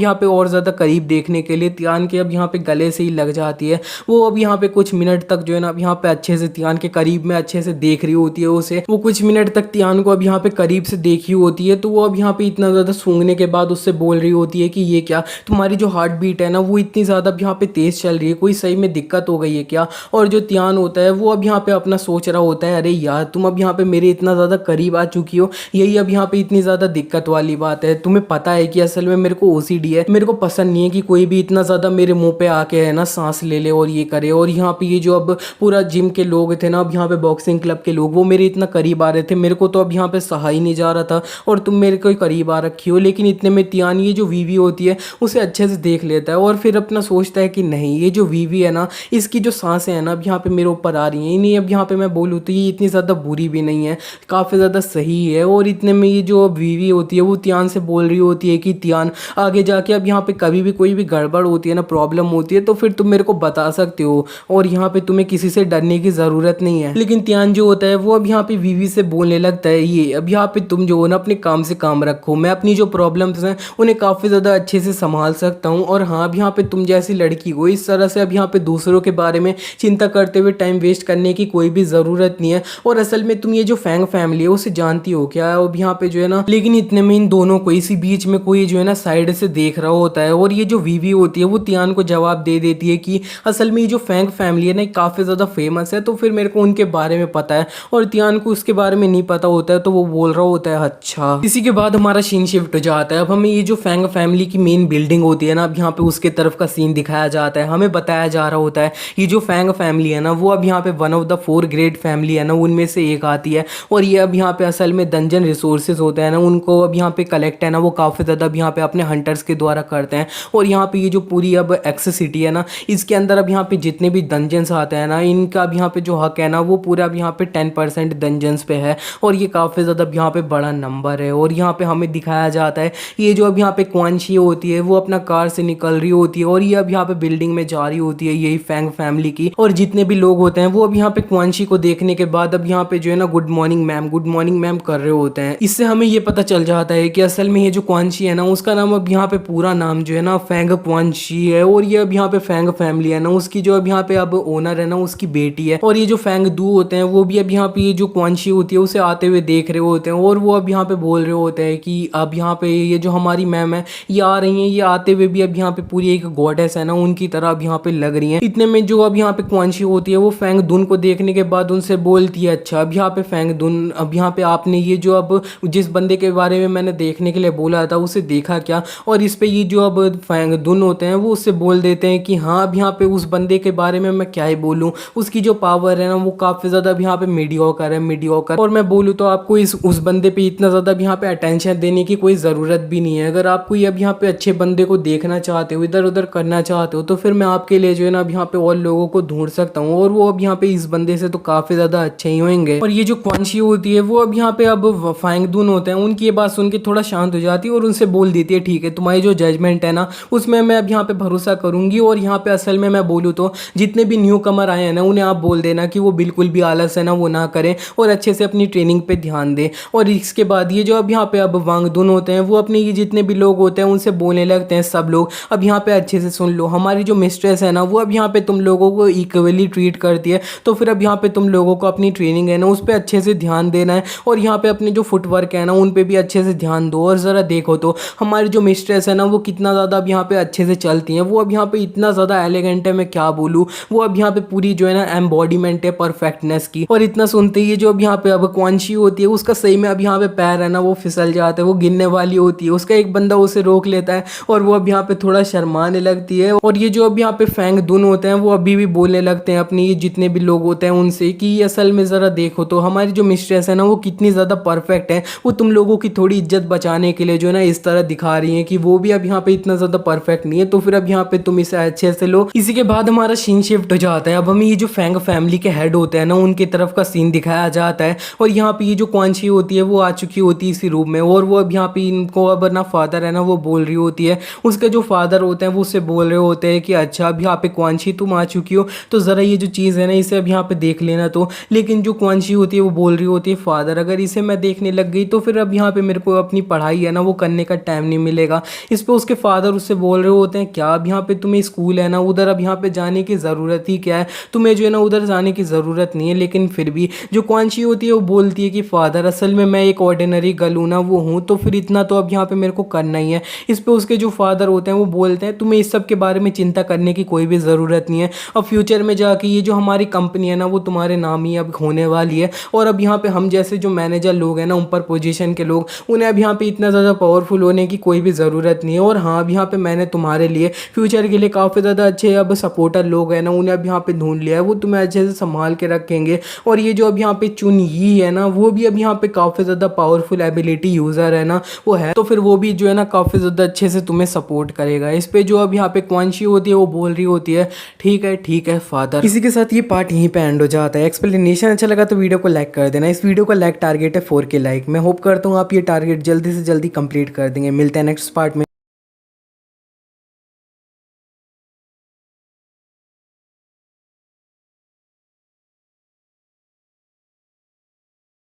यहाँ पे और ज़्यादा करीब देखने के लिए तियान के अब यहाँ पे गले से ही लग जाती है। वो अब यहाँ पे कुछ मिनट तक जो है ना अब यहाँ पे अच्छे से तियान के करीब में अच्छे से देख रही होती है उसे। वो कुछ मिनट तक तियान को अब यहाँ पे करीब से देखी होती है। तो वो अब यहाँ पे इतना ज़्यादा सूंघने के बाद उससे बोल रही होती है कि ये क्या तुम्हारी जो हार्ट बीट है ना वो इतनी ज़्यादा अब यहाँ पे तेज़ चल रही है, कोई सही में दिक्कत हो गई है क्या। और जो तियान होता है वो अब यहाँ पे अपना सोच रहा होता है अरे यार तुम अब यहाँ पे मेरे इतना ज़्यादा करीब आ चुकी हो, यही अब यहाँ पे इतनी ज़्यादा दिक्कत वाली बात है। तुम्हें पता है कि असल में मेरे को ओसीडी है, मेरे को पसंद नहीं है कि कोई भी इतना ज़्यादा मेरे मुंह पे आके है ना सांस ले ले और ये करे। और यहाँ पे ये जो अब पूरा जिम के लोग थे ना अब यहाँ पे बॉक्सिंग क्लब के लोग वो मेरे इतना करीब आ रहे थे, मेरे को तो अब यहाँ पे सहा ही नहीं जा रहा था और तुम मेरे को करीब आ रखी हो। लेकिन इतने में तियान ये जो वीवी होती है उसे अच्छे से देख लेता है और फिर अपना सोचता है कि नहीं ये जो वीवी है ना इसकी जो सांसें हैं ना अब यहाँ पे मेरे ऊपर आ रही हैं, नहीं अब यहाँ पे मैं बोलूँ तो ये इतनी ज़्यादा बुरी भी नहीं है, काफ़ी ज़्यादा सही है। और इतने में ये जो वीवी होती है वो तियान से बोल रही होती है कि तियान आगे जाके अब यहाँ पे कभी भी कोई भी गड़बड़ होती है ना प्रॉब्लम होती है तो फिर तुम मेरे को बता सकते हो और यहाँ पे तुम्हें किसी से डरने की ज़रूरत नहीं है। लेकिन तियान जो होता है वो अब यहाँ पे वीवी से बोलने लगता है ये अब यहाँ पे तुम जो हो ना अपने काम से काम रखो, मैं अपनी जो प्रॉब्लम्स हैं उन्हें काफ़ी ज़्यादा अच्छे से संभाल सकता हूँ। और हाँ अब यहाँ पे तुम जैसी लड़की हो इस तरह से अब यहाँ पे दूसरों के बारे में चिंता करते हुए टाइम वेस्ट करने की कोई भी ज़रूरत नहीं है। और असल में तुम ये जो फैंग फैमिली है उसे जानती हो क्या अब यहाँ पे जो है ना। लेकिन इतने में इन दोनों को इसी बीच में कोई जो है ना साइड से देख रहा होता है और ये जो वीवी होती है वो तियान को जवाब दे देती है कि असल में ये जो फैंग फैमिली है ना काफ़ी ज़्यादा फेमस है तो फिर मेरे को उनके बारे में पता है। और तियान को उसके बारे में नहीं पता होता है तो वो बोल रहा होता है अच्छा। इसी के बाद हमारा सीन शिफ्ट हो जाता है। अब हमें ये जो फैंग फैमिली की मेन बिल्डिंग होती है ना अब यहाँ पे उसके तरफ का सीन दिखाया जाता है। हमें बताया जा रहा होता है ये जो फैंग फैमिली है ना वो अब यहाँ पे one of the 4 great family है ना उनमें से एक आती है। और ये अब यहाँ पे असल में डंजन रिसोर्सेज होते हैं ना उनको अब यहाँ पे कलेक्ट है ना वो काफ़ी ज़्यादा अब यहाँ पे अपने हंटर्स के द्वारा करते हैं। और यहाँ पे ये जो पूरी अब एक्स सिटी है ना इसके अंदर अब यहाँ पे जितने भी डंजन्स आते हैं ना इनका अब यहाँ पे जो हक है ना वो पूरा अब यहाँ पे 10% डंजन्स पे है और ये काफ़ी ज़्यादा अब यहाँ पे बड़ा नंबर है। और यहाँ पे हमें दिखाया जाता है ये जो अब यहाँ पे क्वांशी होती है वो अपना कार से निकल रही होती है और ये अब यहाँ पे बिल्डिंग में जा रही होती है यही फैंग फैमिली की। और जितने भी लोग होते हैं वो अब यहाँ पे क्वांशी को देखने के बाद अब यहाँ पे जो है ना गुड मॉर्निंग मैम कर रहे होते हैं। इससे हमें ये पता चल जाता है कि असल में ये जो क्वांशी है ना उसका नाम अब यहाँ पे पूरा नाम जो है ना फैंग क्वांशी है। और ये अब यहाँ पे फैंग फैमिली है ना उसकी जो अब यहाँ पे अब ओनर है ना उसकी बेटी है। और ये जो फैंग दू होते हैं वो भी अब यहाँ पे ये जो क्वांशी होती है उसे आते हुए देख रहे होते हैं और वो अब यहाँ पे बोल रहे होते हैं कि अब यहाँ पे ये जो हमारी मैम है ये आ रही हैं, ये आते हुए भी अब यहाँ पे पूरी एक गॉडेस है ना उनकी तरह अब यहाँ पे लग रही है। इतने में जो अब यहाँ पे क्वांशी होती है वो फैंग दुन को देखने के बाद उनसे बोलती है अच्छा अब यहाँ पे फैंग दुन अब यहाँ पे आपने ये जो अब जिस बंदे के बारे में मैंने देखने के लिए बोला था उसे देखा क्या। और इस पे ये जो अब फैंग दुन होते हैं वो उससे बोल देते हैं कि हाँ अब यहाँ पे उस बंदे के बारे में मैं क्या ही बोलूँ, उसकी जो पावर है ना वो काफ़ी ज़्यादा अब यहाँ पे मीडियोकर है मीडियोकर। और मैं बोलूँ तो आपको उस बंदे पे इतना ज़्यादा अब यहाँ पे अटेंशन देने की कोई ज़रूरत भी नहीं है। अगर आपको ये अब यहाँ पे अच्छे बंदे को देखना चाहते हो इधर उधर करना चाहते हो तो फिर मैं आपके लिए जो है ना अब यहाँ पे और लोगों को ढूंढ सकता हूँ और वो अब यहाँ पे इस बंदे से तो काफ़ी ज़्यादा अच्छे ही होंगे। और ये जो क्वांशी होती है वो अब यहाँ पे अब फैंग दुन होते हैं उनकी ये बात सुन के थोड़ा शांत हो जाती है और उनसे बोल देती है ठीक है तुम्हारी जो जजमेंट है ना उसमें मैं अब यहाँ पे भरोसा करूँगी। और यहाँ पे असल में मैं बोलूँ तो जितने जितने भी न्यू कमर आए हैं ना उन्हें आप बोल देना कि वो बिल्कुल भी आलस है ना वो ना करें और अच्छे से अपनी ट्रेनिंग पे ध्यान दें। और इसके बाद ये जो अब यहाँ पे अब वांगडून होते हैं वो अपने ये जितने भी लोग होते हैं उनसे बोलने लगते हैं सब लोग। अब यहाँ पे अच्छे से सुन लो, हमारी जो मिस्ट्रेस है ना वो अब यहाँ पे तुम लोगों को इक्वली ट्रीट करती है, तो फिर अब यहाँ पे तुम लोगों को अपनी ट्रेनिंग है ना उस पर अच्छे से ध्यान देना है और यहाँ पे अपने जो फुटवर्क है ना उन पे भी अच्छे से ध्यान दो। और ज़रा देखो तो हमारी जो मिस्ट्रेस है ना वो कितना ज़्यादा अब यहाँ पे अच्छे से चलती हैं, वो अब यहाँ पे इतना ज़्यादा एलिगेंट है मैं क्या बोलूँ। वो अब यहाँ पे पूरी जो है ना एम्बॉडीमेंट है परफेक्टनेस की। और इतना सुनते ही जो अब यहाँ पे अब क्वांशी होती है उसका सही में अब यहाँ पे पैर है ना वो फिसल जाता है, वो गिरने वाली होती है, उसका एक बंदा उसे रोक लेता है और वो अब यहाँ पे थोड़ा शर्माने लगती है। और ये जो अब यहाँ पे फैंग दुन होते हैं वो अभी भी बोलने लगते हैं अपने ये जितने भी लोग होते हैं उनसे कि असल में ज़रा देखो तो हमारी जो मिस्ट्रेस है ना वो कितनी ज़्यादा परफेक्ट है, वो तुम लोगों की थोड़ी इज्जत बचाने के लिए जो है ना इस तरह दिखा रही है कि वो भी अब यहाँ पे इतना ज़्यादा परफेक्ट नहीं है, तो फिर अब यहाँ पे तुम इसे अच्छे से लो। इसी के बाद हमारा सीन शिफ्ट हो जाता है, अब हमें ये जो फैंग फैमिली के हेड होते हैं ना उनकी तरफ का सीन दिखाया जाता है। और यहाँ पे ये जो क्वांशी होती है वो आ चुकी होती है इसी रूम में और वो अब यहाँ पे इनको अब ना फादर है ना वो बोल रही होती है, उसके जो फादर होते हैं वो उससे बोल रहे होते हैं कि अच्छा अब यहाँ पे क्वांशी तुम आ चुकी हो तो ज़रा ये जो चीज़ है ना इसे अब यहाँ पे देख लेना। तो लेकिन जो क्वांशी होती है वो बोल रही होती है फादर अगर इसे मैं देखने लग गई तो फिर अब यहाँ पे मेरे को अपनी पढ़ाई है ना वो करने का टाइम नहीं मिलेगा। इस पर उसके फादर उससे बोल रहे होते हैं क्या अब यहाँ पे तुम्हें स्कूल है ना उधर अब यहाँ पे जाने की ज़रूरत ही क्या है, तुम्हें जो है ना उधर जाने की ज़रूरत नहीं है। लेकिन फिर भी जो क्वांशी होती है वो बोलती है कि फादर असल में मैं एक ऑर्डिनरी गर्ल हूँ ना वो हूँ, तो फिर इतना तो अब यहाँ पे मेरे को करना ही है। इस पर उसके जो फादर होते हैं वो बोलते हैं तुम्हें इस सब के बारे में चिंता करने की कोई भी ज़रूरत नहीं है, अब फ्यूचर में जाके ये जो हमारी कंपनी है ना वो तुम्हारे नाम ही अब होने वाली है और अब यहाँ पे हम जैसे जो मैनेजर लोग हैं ना ऊपर पोजीशन के लोग उन्हें अब यहाँ पे इतना ज़्यादा पावरफुल होने की कोई भी ज़रूरत नहीं है। और हाँ अब यहाँ पे मैंने तुम्हारे लिए फ्यूचर के लिए काफ़ी ज़्यादा अच्छे अब सपोर्टर लोग हैं ना उन्हें अब यहाँ पे ढूंढ लिया है, वो तुम्हें अच्छे से संभाल के रखेंगे। और ये जो अब यहाँ पे चुन यी है ना वो भी अब यहाँ पे काफ़ी ज़्यादा पावरफुल एबिलिटी यूज़र है ना वो है, तो फिर वो भी जो है ना काफ़ी ज़्यादा अच्छे से तुम्हें सपोर्ट करेगा। इस पे जो अब यहाँ पे क्वांशी होती है वो बोल रही होती है ठीक है फादर। इसी के साथ ये पार्ट यहीं पे एंड हो जाता है। एक्सप्लेनेशन अच्छा लगा तो वीडियो को लाइक कर देना। इस वीडियो का लाइक टारगेट है 4K लाइक। मैं होप करता हूँ आप ये टारगेट जल्दी से जल्दी कंप्लीट कर देंगे। मिलते हैं नेक्स्ट पार्ट में।